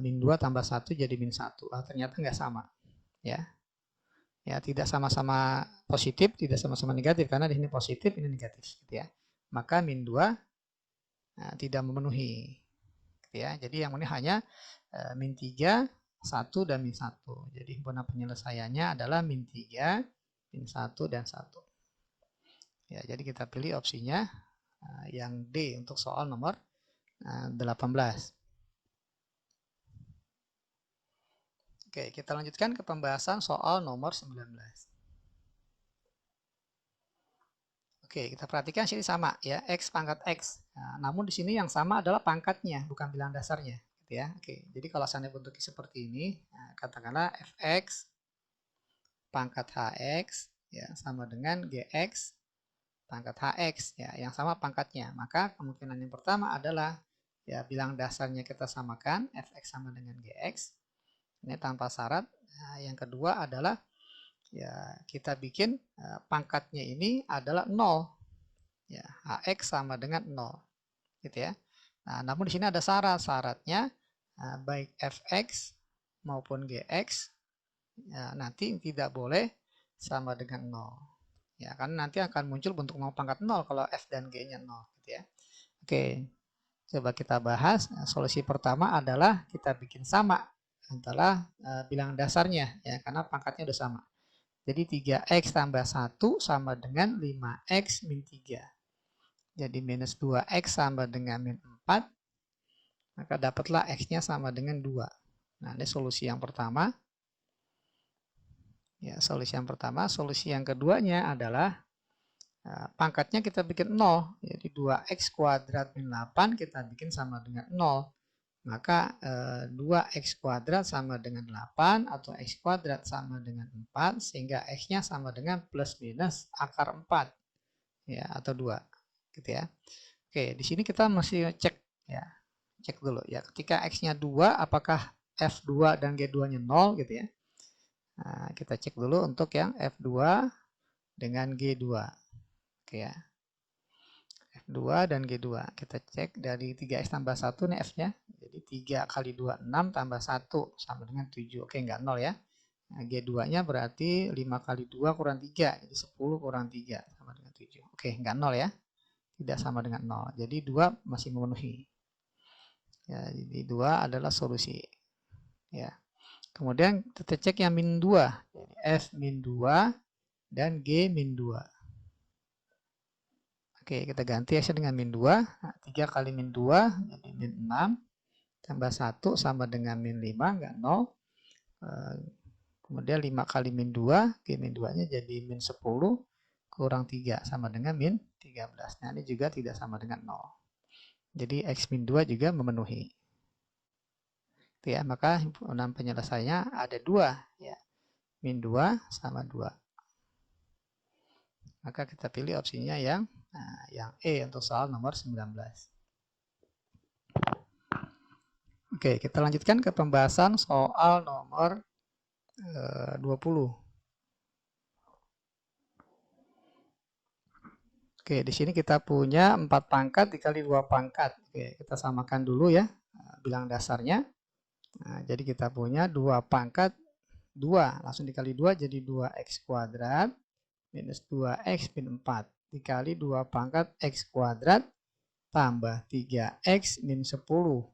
min 2 tambah 1 jadi min 1. Ternyata nggak sama. Ya, tidak sama-sama positif, tidak sama-sama negatif. Karena di sini positif, ini negatif. Gitu ya. Maka min 2 tidak memenuhi. Gitu ya. Jadi yang ini hanya min 3, 1, dan min 1. Jadi himpunan penyelesaiannya adalah min 3, min 1, dan 1. Ya, jadi kita pilih opsinya yang D untuk soal nomor 18. Oke, kita lanjutkan ke pembahasan soal nomor 19. Oke, kita perhatikan sini sama ya, X pangkat X. Nah, namun di sini yang sama adalah pangkatnya, bukan bilang dasarnya. Gitu ya. Oke, jadi kalau seandainya bentuknya seperti ini, katakanlah Fx pangkat Hx ya sama dengan Gx pangkat Hx ya, yang sama pangkatnya. Maka kemungkinan yang pertama adalah ya bilang dasarnya kita samakan, Fx sama dengan Gx. Ini tanpa syarat. Nah, yang kedua adalah ya kita bikin pangkatnya ini adalah 0. Ya, Hx sama dengan 0. Gitu ya. Nah, namun di sini ada syaratnya baik Fx maupun Gx ya, nanti tidak boleh sama dengan 0. Ya, karena nanti akan muncul bentuk 0 pangkat 0 kalau F dan G-nya 0 gitu ya. Oke. Coba kita bahas. Solusi pertama adalah kita bikin sama antara bilangan dasarnya ya, karena pangkatnya udah sama. Jadi 3X tambah 1 sama dengan 5X min 3. Jadi minus 2X sama dengan min 4. Maka dapatlah X-nya sama dengan 2. Nah, ini solusi yang pertama. Ya, solusi yang pertama. Solusi yang keduanya adalah pangkatnya kita bikin 0. Jadi 2X kuadrat min 8 kita bikin sama dengan 0. maka 2x kuadrat sama dengan 8 atau x kuadrat sama dengan 4, sehingga x-nya sama dengan plus minus akar 4 ya, atau 2 gitu ya. Oke, di sini kita masih cek ya. Cek dulu ya, ketika x-nya 2 apakah f2 dan g2-nya 0 gitu ya. Nah, kita cek dulu untuk yang f2 dengan g2. Oke ya. F2 dan G2. Kita cek dari 3x tambah 1 nih F-nya. Jadi 3 kali 2, 6 tambah 1 sama dengan 7. Oke, enggak 0 ya. Nah, G2-nya berarti 5 kali 2 kurang 3. Jadi 10 kurang 3 sama dengan 7. Oke, enggak 0 ya. Tidak sama dengan 0. Jadi 2 masih memenuhi. Ya, jadi 2 adalah solusi. Ya. Kemudian kita cek yang min 2. Jadi F min 2 dan G min 2. Oke, kita ganti X dengan min 2. Nah, 3 kali min 2 jadi min 6. Tambah 1 sama dengan min 5, enggak 0. Kemudian 5 kali min 2, G min 2-nya jadi min 10 kurang 3 sama dengan min 13. Nah, ini juga tidak sama dengan 0. Jadi X min 2 juga memenuhi. Itu ya, maka himpunan penyelesaiannya ada 2 ya. Min 2 sama 2. Maka kita pilih opsinya yang E untuk soal nomor 19. Oke, kita lanjutkan ke pembahasan soal nomor 20. Oke, di sini kita punya 4 pangkat dikali 2 pangkat. Oke, kita samakan dulu ya bilang dasarnya. Nah, jadi kita punya 2 pangkat 2, langsung dikali 2 jadi 2x kuadrat minus 2x min 4 dikali 2 pangkat x kuadrat tambah 3x min 10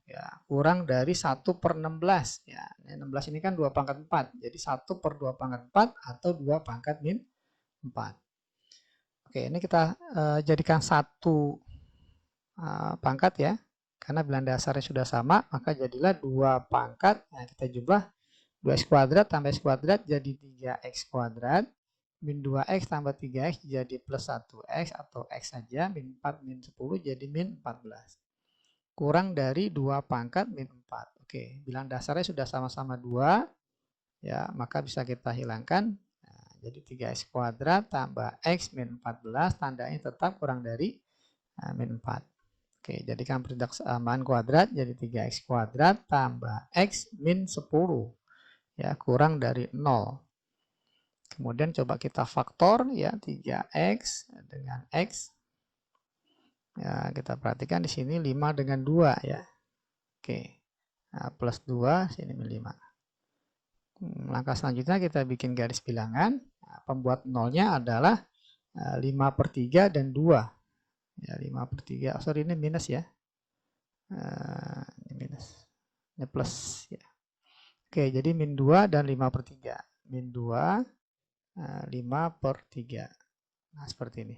ya, kurang dari 1 per 16 ya. 16 ini kan 2 pangkat 4, jadi 1 per 2 pangkat 4 atau 2 pangkat min 4. Oke, ini kita jadikan satu pangkat ya, karena bilang dasarnya sudah sama, maka jadilah 2 pangkat. Nah, kita jumlah 2x kuadrat tambah x kuadrat jadi 3x kuadrat min 2x tambah 3x jadi plus 1x atau x saja, min 4 min 10 jadi min 14. Kurang dari 2 pangkat min 4. Oke, bilang dasarnya sudah sama-sama 2, ya, maka bisa kita hilangkan. Nah, jadi 3x kuadrat tambah x min 14, tandanya tetap kurang dari min 4. Oke, jadikan persamaan kuadrat jadi 3x kuadrat tambah x min 10. Ya, kurang dari 0. Kemudian coba kita faktor ya, 3x dengan x. Ya, kita perhatikan di sini 5 dengan 2 ya. Oke. Nah, plus 2 sini min 5. Langkah selanjutnya kita bikin garis bilangan. Nah, pembuat nolnya adalah 5 per 3 dan 2. Ya, 5 per 3. Oh, sorry, ini minus ya. Ini minus. Ini plus ya. Oke, jadi min 2 dan 5 per 3. Min 2 5 per 3. Nah, seperti ini.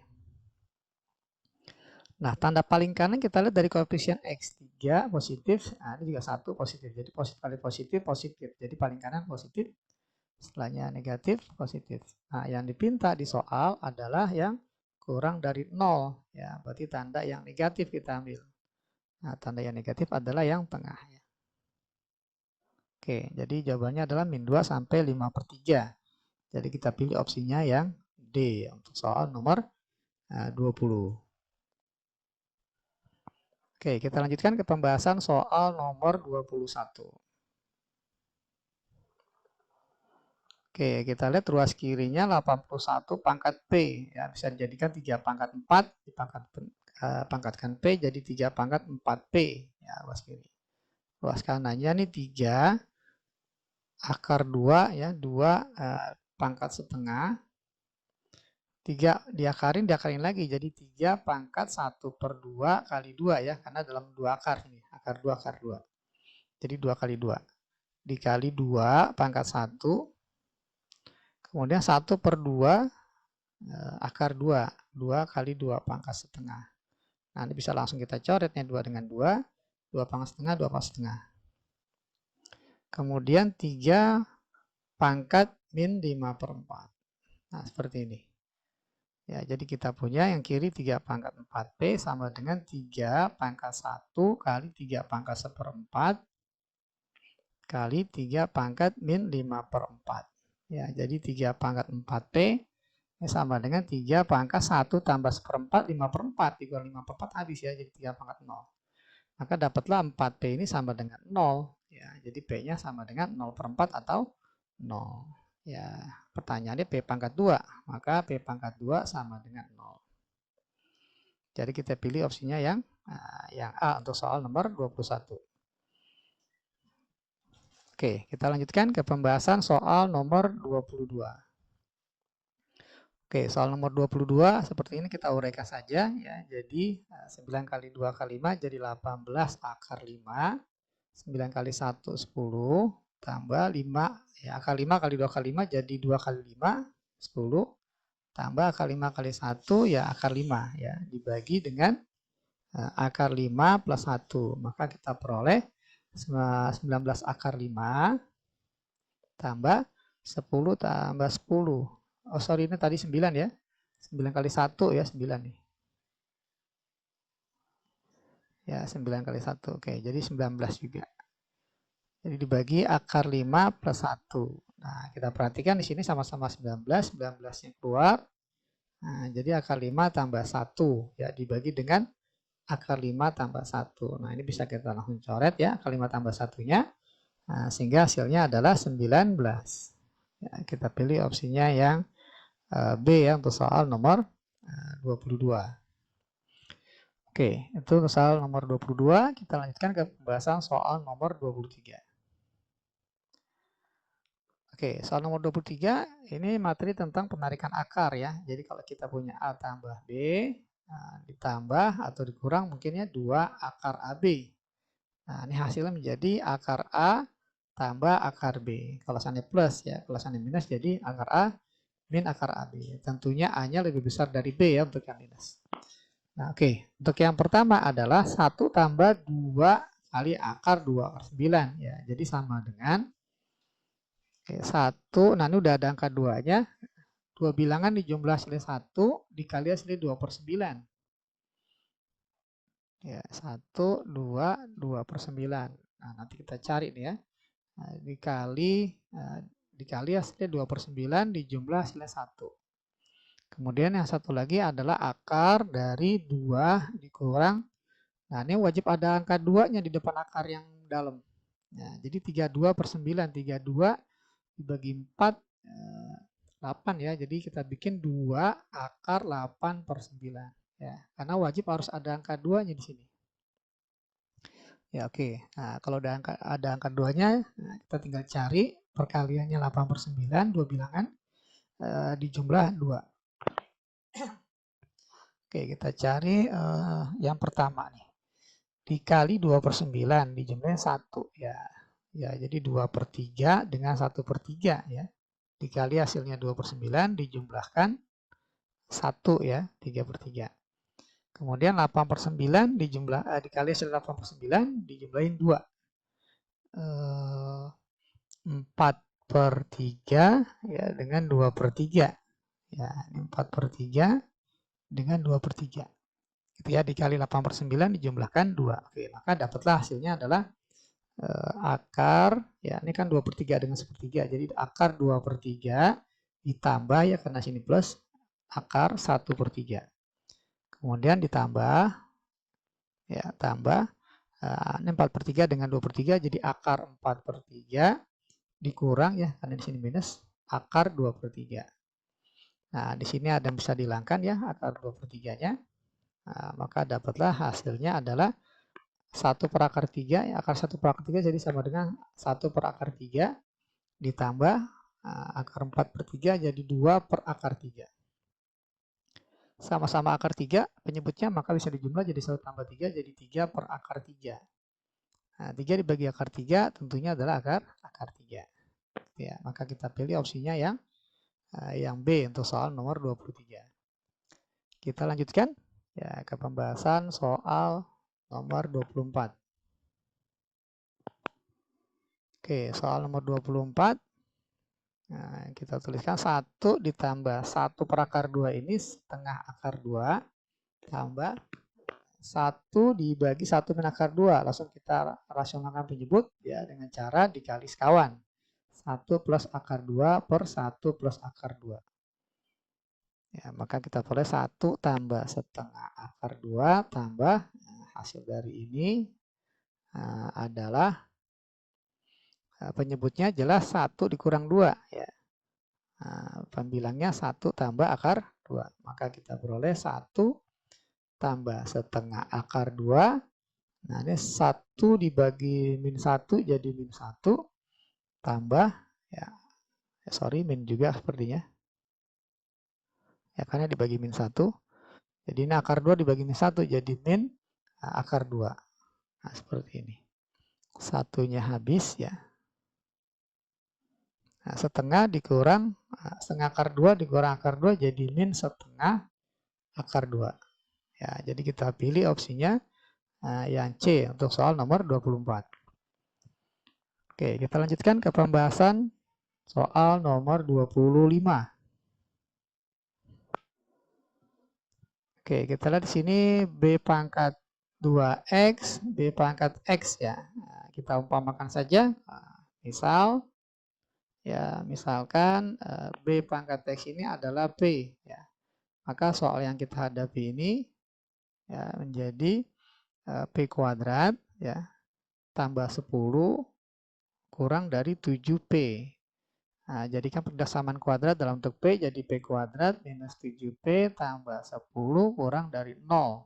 Nah, tanda paling kanan kita lihat dari koefisien X3 positif. Nah, ini juga 1 positif. Jadi positif kali positif, positif. Jadi paling kanan positif. Setelahnya negatif, positif. Nah, yang dipinta di soal adalah yang kurang dari 0. Ya, berarti tanda yang negatif kita ambil. Nah, tanda yang negatif adalah yang tengah. Ya. Oke, jadi jawabannya adalah min 2 sampai 5 per 3. Jadi kita pilih opsinya yang D untuk soal nomor 20. Oke, kita lanjutkan ke pembahasan soal nomor 21. Oke, kita lihat ruas kirinya 81 pangkat P. Ya, bisa dijadikan 3 pangkat 4, pangkatkan P jadi 3 pangkat 4P. Ya, ruas kiri. Ruas kanannya nih 3 akar 2 ya, 2 pangkat setengah. 3 diakarin lagi jadi 3 pangkat 1 per 2 kali 2 ya, karena dalam 2 akar ini, akar 2 akar 2. Jadi 2 kali 2 dikali 2 pangkat 1, kemudian 1 per 2 akar 2, 2 kali 2 pangkat setengah. Nah, ini bisa langsung kita coretnya 2 dengan 2, 2 pangkat setengah, 2 pangkat setengah. Kemudian 3 pangkat min 5 per 4. Nah, seperti ini. Ya, jadi kita punya yang kiri 3 pangkat 4P sama dengan 3 pangkat 1 kali 3 pangkat 1/4 kali 3 pangkat min 5/4. Ya, jadi 3 pangkat 4P sama dengan 3 pangkat 1 tambah 1/4, 5/4. 3 5/4 habis ya, jadi 3 pangkat 0. Maka dapatlah 4P ini sama dengan 0. Ya, jadi P-nya sama dengan 0/4 atau 0. Ya, pertanyaannya P pangkat 2. Maka P pangkat 2 sama dengan 0. Jadi kita pilih opsinya yang A untuk soal nomor 21. Oke, kita lanjutkan ke pembahasan soal nomor 22. Oke, soal nomor 22 seperti ini kita uraikan saja ya. Jadi 9 kali 2 kali 5 jadi 18 akar 5. 9 kali 1 10 tambah 5 ya, akar 5 kali 2 kali 5 jadi 2 kali 5 10 tambah akar 5 kali 1 ya akar 5 ya, dibagi dengan akar 5 plus 1. Maka kita peroleh 19 akar 5 tambah 10 tambah 10. Oh sorry, ini tadi 9 ya. 9 kali 1 ya 9 nih. Ya 9 kali 1. Oke, jadi 19 juga. Jadi dibagi akar 5 plus 1. Nah, kita perhatikan di sini sama-sama 19, 19-nya keluar. Nah, jadi akar 5 tambah 1 ya dibagi dengan akar 5 tambah 1. Nah, ini bisa kita langsung coret ya, akar 5 tambah 1-nya. Nah, sehingga hasilnya adalah 19. Ya, kita pilih opsinya yang B ya untuk soal nomor 22. Oke, itu soal nomor 22. Kita lanjutkan ke pembahasan soal nomor 23. Oke, soal nomor 23 ini materi tentang penarikan akar ya. Jadi kalau kita punya A tambah B, nah, ditambah atau dikurang mungkinnya 2 akar AB. Nah, ini hasilnya menjadi akar A tambah akar B. Kalau seandainya plus ya, kalau seandainya minus jadi akar A min akar AB. Tentunya A-nya lebih besar dari B ya untuk yang minus. Nah, oke. Untuk yang pertama adalah 1 tambah 2 kali akar 2 akar 9 ya. Jadi sama dengan 1, nah ini udah ada angka 2-nya. 2 bilangan dijumlah hasilnya 1 dikali hasilnya 2/9. Ya, 1, 2, 2/9. Nah, nanti kita cari nih ya. Nah, dikali hasilnya 2/9 dijumlah hasilnya 1. Kemudian yang satu lagi adalah akar dari 2 dikurang. Nah, ini wajib ada angka 2-nya di depan akar yang dalam. Nah, jadi 32/9. 32 dibagi 4 8 ya. Jadi kita bikin 2 akar 8/9 ya. Karena wajib harus ada angka 2-nya di sini. Ya oke. Nah, kalau ada angka 2-nya, nah, kita tinggal cari perkaliannya 8/9, 2 bilangan dijumlah 2. Oke, kita cari yang pertama nih. Dikali 2/9 dijumlahnya 1 ya. Ya, jadi 2/3 dengan 1/3 ya. Dikali hasilnya 2/9 dijumlahkan 1 ya, 3/3. Kemudian 8/9 dikali hasil 8/9 dijumlahin 2. 4/3 ya dengan 2/3. Ya, 4/3 dengan 2/3. Itu ya, dikali 8/9 dijumlahkan 2. Oke, maka dapatlah hasilnya adalah akar ya, ini kan 2/3 dengan 1/3. Jadi akar 2/3 ditambah ya karena sini plus akar 1/3. Kemudian ditambah ya, tambah ini 4/3 dengan 2/3 jadi akar 4/3 dikurang ya karena di sini minus akar 2/3. Nah, di sini ada yang bisa dihilangkan ya akar 2/3-nya. Nah, maka dapatlah hasilnya adalah 1/3 ya, akar 1/3 jadi sama dengan 1/3 ditambah akar 4/3 jadi 2/3. Sama-sama akar 3 penyebutnya maka bisa dijumlah jadi 1 tambah 3 jadi 3/3. Nah, 3 dibagi akar 3 tentunya adalah akar 3. Ya, maka kita pilih opsinya yang B untuk soal nomor 23. Kita lanjutkan ya ke pembahasan soal nomor 24. Oke, soal nomor 24 Nah, kita tuliskan 1 ditambah 1 per akar 2 ini setengah akar 2 tambah 1 dibagi 1 min akar 2. Langsung kita rasionalkan penyebut ya dengan cara dikali sekawan. 1 plus akar 2 per 1 plus akar 2. Ya, maka kita boleh 1 tambah setengah akar 2 tambah hasil dari ini adalah penyebutnya jelas 1 dikurang 2 ya. Pembilangnya 1 tambah akar 2. Maka kita peroleh 1 tambah setengah akar 2. Nah, ini 1 dibagi min 1 jadi min 1 tambah ya, min juga sepertinya. Ya, karena dibagi min 1. Jadi ini akar 2 dibagi min 1 jadi min akar 2. Nah, seperti ini. Satunya habis ya. Nah, setengah dikurang setengah akar 2 dikurang akar 2 jadi min setengah akar 2. Ya, jadi kita pilih opsinya yang C untuk soal nomor 24. Oke, kita lanjutkan ke pembahasan soal nomor 25. Oke, kita lihat di sini B pangkat 2X, B pangkat X ya. Nah, kita umpamakan saja. Misal ya, misalkan B pangkat X ini adalah P ya. Maka soal yang kita hadapi ini ya menjadi P kuadrat ya tambah 10 kurang dari 7P. Nah, jadikan perdasaman kuadrat dalam bentuk P jadi P kuadrat minus 7P tambah 10 kurang dari 0.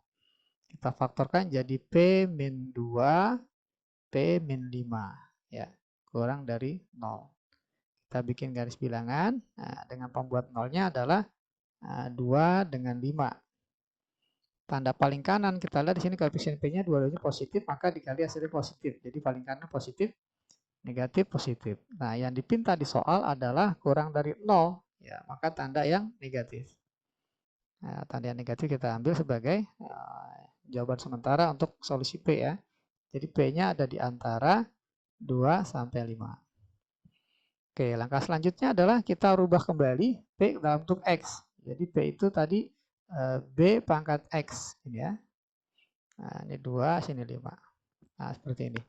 Kita faktorkan jadi P min 2, P min 5. Ya, kurang dari 0. Kita bikin garis bilangan. Nah, dengan pembuat nolnya adalah 2 dengan 5. Tanda paling kanan kita lihat di sini koefisien P-nya dua-duanya positif, maka dikali hasilnya positif. Jadi paling kanan positif, negatif, positif. Nah, yang dipinta di soal adalah kurang dari 0, ya, maka tanda yang negatif. Nah, tanda yang negatif kita ambil sebagai jawaban sementara untuk solusi P ya. Jadi P-nya ada di antara 2 sampai 5. Oke, langkah selanjutnya adalah kita rubah kembali P dalam bentuk X. Jadi P itu tadi B pangkat X ini ya. Nah, ini 2, sini 5. Nah, seperti ini.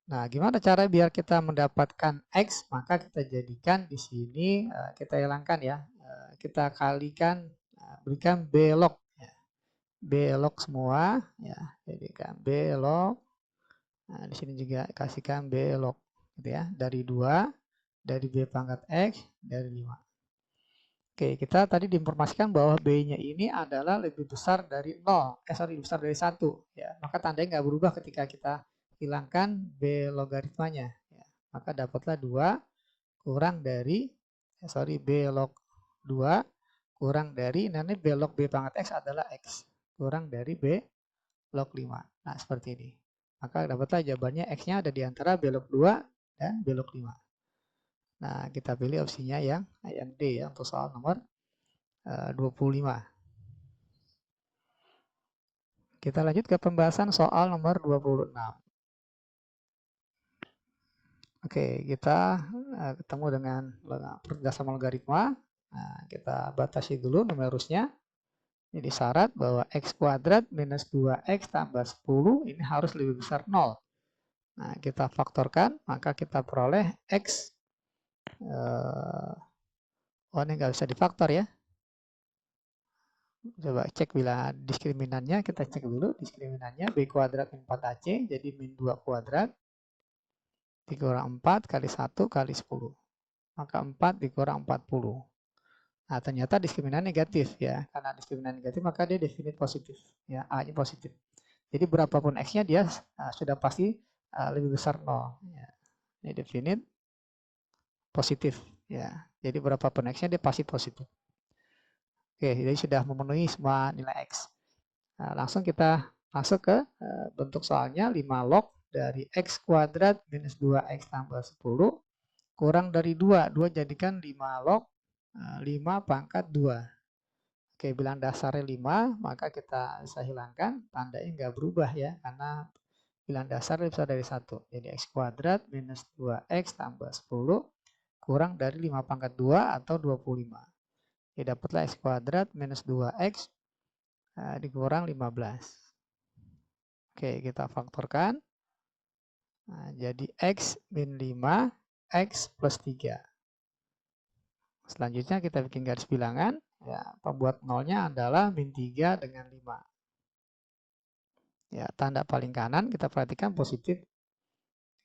Nah, gimana cara biar kita mendapatkan X? Maka kita jadikan di sini, kita hilangkan ya. Kita kalikan, berikan B log. Ya. B log semua. Ya, jadikan B log. Nah, di sini juga kasihkan B log. Gitu ya. Dari 2, dari B pangkat X, dari 5. Oke, kita tadi diinformasikan bahwa B-nya ini adalah lebih besar dari 0. Lebih besar dari 1. Ya, maka tandanya nggak berubah ketika kita hilangkan B logaritmanya. Ya, maka dapatlah 2 kurang dari, B log 2 kurang dari, nanti B log B pangkat X adalah X. Kurang dari B log 5. Nah, seperti ini. Maka dapatlah jawabannya X-nya ada di antara B log 2 dan B log 5. Nah, kita pilih opsinya yang D ya untuk soal nomor 25. Kita lanjut ke pembahasan soal nomor 26. Oke, kita ketemu dengan perdasaman logaritma. Nah, kita batasi dulu numerusnya. Jadi syarat bahwa X kuadrat minus 2X tambah 10 ini harus lebih besar 0. Nah, kita faktorkan, maka kita peroleh X. Ini nggak bisa difaktor ya. Coba cek bila diskriminannya, kita cek dulu diskriminannya. B kuadrat min 4AC, jadi min 2 kuadrat. Dikurang 4 kali 1 kali 10. Maka 4 dikurang 40. Nah, ternyata diskriminan negatif ya. Karena diskriminan negatif maka dia definit positif. Ya, A-nya positif. Jadi berapapun X-nya dia sudah pasti lebih besar 0. Ya. Ini definit positif. Ya. Jadi berapapun X-nya dia pasti positif. Oke, jadi sudah memenuhi semua nilai X. Nah, langsung kita masuk ke bentuk soalnya 5 log dari X kuadrat minus 2X tambah 10 kurang dari 2. 2 jadikan 5 log 5 pangkat 2. Oke, bilang dasarnya 5, maka kita bisa hilangkan, tandanya nggak berubah ya, karena bilang dasar lebih besar dari 1. Jadi X kuadrat minus 2X tambah 10 kurang dari 5 pangkat 2 atau 25. Jadi dapatlah X kuadrat minus 2X dikurang 15. Oke, kita faktorkan. Nah, jadi X min 5, X plus 3. Selanjutnya kita bikin garis bilangan. Ya, pembuat nolnya adalah min 3 dengan 5. Ya, tanda paling kanan kita perhatikan positif,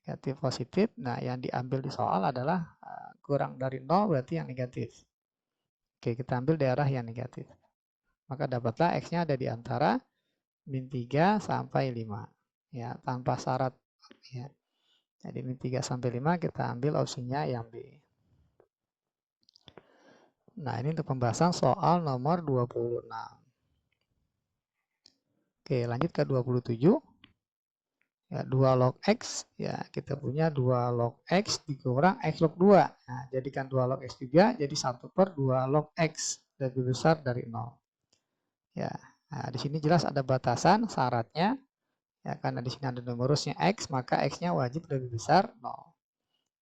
negatif, positif. Nah, yang diambil di soal adalah kurang dari 0 berarti yang negatif. Oke, kita ambil daerah yang negatif. Maka dapatlah X-nya ada di antara min 3 sampai 5. Ya, tanpa syarat. Ya. Jadi min 3 sampai 5 kita ambil opsinya yang B. Nah, ini untuk pembahasan soal nomor 26. Oke, lanjut ke 27. Ya, 2 log X, ya kita punya 2 log X dikurang X log 2. Nah, jadikan 2 log X juga, jadi 1/2 log X, lebih besar dari 0. Ya, nah, di sini jelas ada batasan syaratnya. Ya, karena di sini ada numerusnya X, maka X-nya wajib lebih besar 0.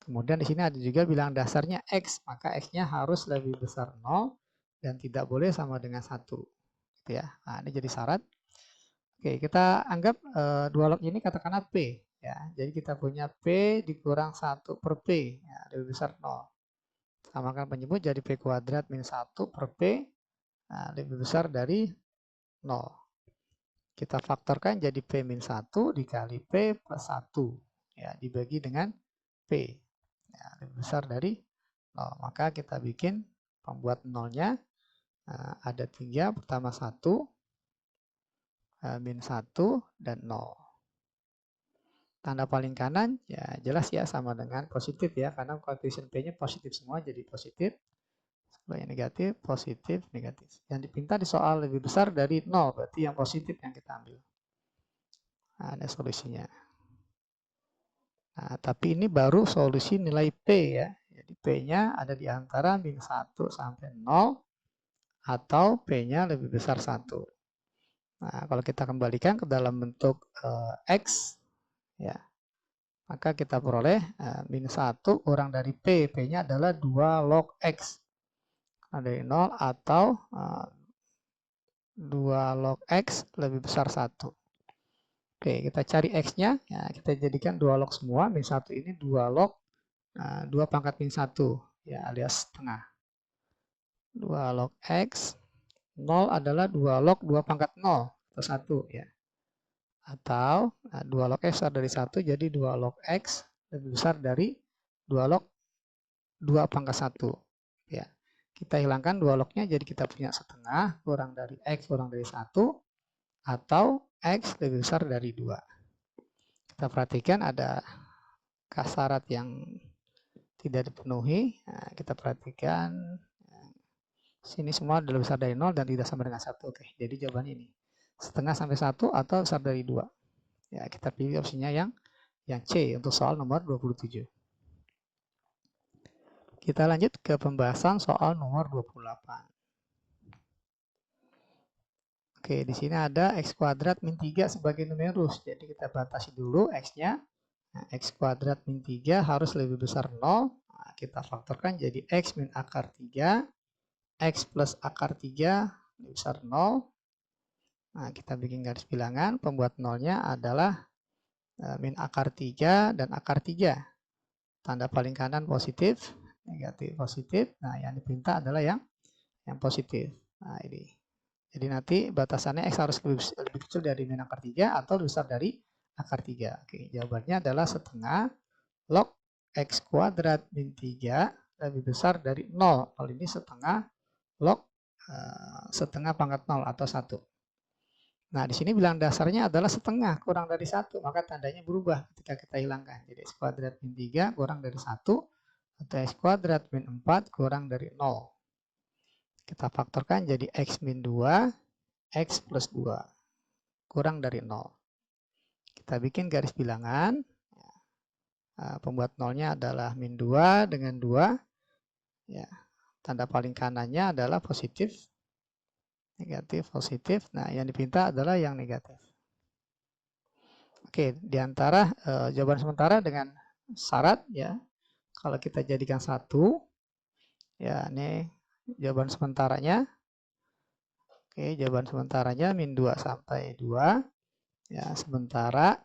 Kemudian di sini ada juga bilang dasarnya X, maka X-nya harus lebih besar 0 dan tidak boleh sama dengan 1. Gitu ya. Nah, ini jadi syarat. Oke, kita anggap 2 log ini katakanlah P. Ya, jadi kita punya P dikurang 1/P, ya, lebih besar 0. Samakan penyebut jadi P kuadrat min 1/P, nah, lebih besar dari 0. Kita faktorkan jadi P min 1 dikali P plus 1. Ya, dibagi dengan P. Ya, lebih besar dari 0. Maka kita bikin pembuat nolnya. Ada 3, pertama 1, min 1, dan 0. Tanda paling kanan, ya jelas ya sama dengan positif ya, karena koefisien P-nya positif semua, jadi positif. Sebelahnya negatif, positif, negatif. Yang dipinta di soal lebih besar dari 0, berarti yang positif yang kita ambil. Nah, ada solusinya. Nah, tapi ini baru solusi nilai P ya. Jadi P-nya ada di antara min 1 sampai 0 atau P-nya lebih besar 1. Nah, kalau kita kembalikan ke dalam bentuk X, ya, maka kita peroleh min 1 kurang dari P. P-nya adalah 2 log X. Dari 0 atau 2 log X lebih besar 1. Oke, kita cari X-nya, ya, kita jadikan 2 log semua, min 1 ini 2 log 2 pangkat min 1, ya, alias setengah. 2 log X, 0 adalah 2 log 2 pangkat 0, atau 1, ya. Atau 2 log X besar dari 1, jadi 2 log X lebih besar dari 2 log 2 pangkat 1. Ya. Kita hilangkan 2 lognya, jadi kita punya setengah kurang dari X kurang dari 1, atau X lebih besar dari 2. Kita perhatikan ada syarat yang tidak dipenuhi. Nah, kita perhatikan sini semua lebih besar dari 0 dan tidak sama dengan 1. Oke, jadi jawabannya ini. Setengah sampai 1 atau besar dari 2. Ya, kita pilih opsinya yang C untuk soal nomor 27. Kita lanjut ke pembahasan soal nomor 28. Oke, di sini ada X kuadrat min 3 sebagai numerus. Jadi kita batasi dulu X-nya. Nah, X kuadrat min 3 harus lebih besar 0. Nah, kita faktorkan jadi X min akar 3. X plus akar 3 lebih besar 0. Nah, kita bikin garis bilangan. Pembuat nolnya adalah min akar 3 dan akar 3. Tanda paling kanan positif, negatif, positif. Nah, yang dipinta adalah yang positif. Nah, ini. Jadi nanti batasannya X harus lebih kecil dari min akar 3 atau lebih besar dari akar 3. Oke, jawabannya adalah setengah log X kuadrat min 3 lebih besar dari 0. Kalau ini setengah log setengah pangkat 0 atau 1. Nah, di sini bilang dasarnya adalah setengah kurang dari 1, maka tandanya berubah ketika kita hilangkan. Jadi X kuadrat min 3 kurang dari 1, atau X kuadrat min 4 kurang dari 0. Kita faktorkan jadi X min 2, X plus 2, kurang dari 0. Kita bikin garis bilangan. Pembuat nolnya adalah min 2 dengan 2. Ya, tanda paling kanannya adalah positif, negatif, positif. Nah, yang dipinta adalah yang negatif. Oke, di antara jawaban sementara dengan syarat ya, kalau kita jadikan 1, ya ini jawaban sementaranya. Oke, jawaban sementaranya min 2 sampai 2. Ya, sementara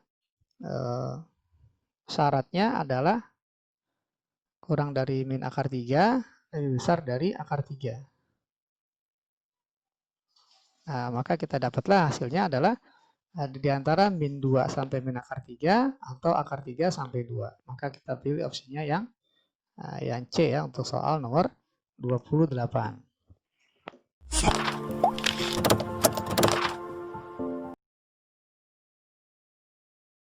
syaratnya adalah kurang dari min akar 3 lebih besar dari akar 3. Nah, maka kita dapatlah hasilnya adalah di antara min 2 sampai min akar 3 atau akar 3 sampai 2. Maka kita pilih opsinya yang C ya untuk soal nomor 28.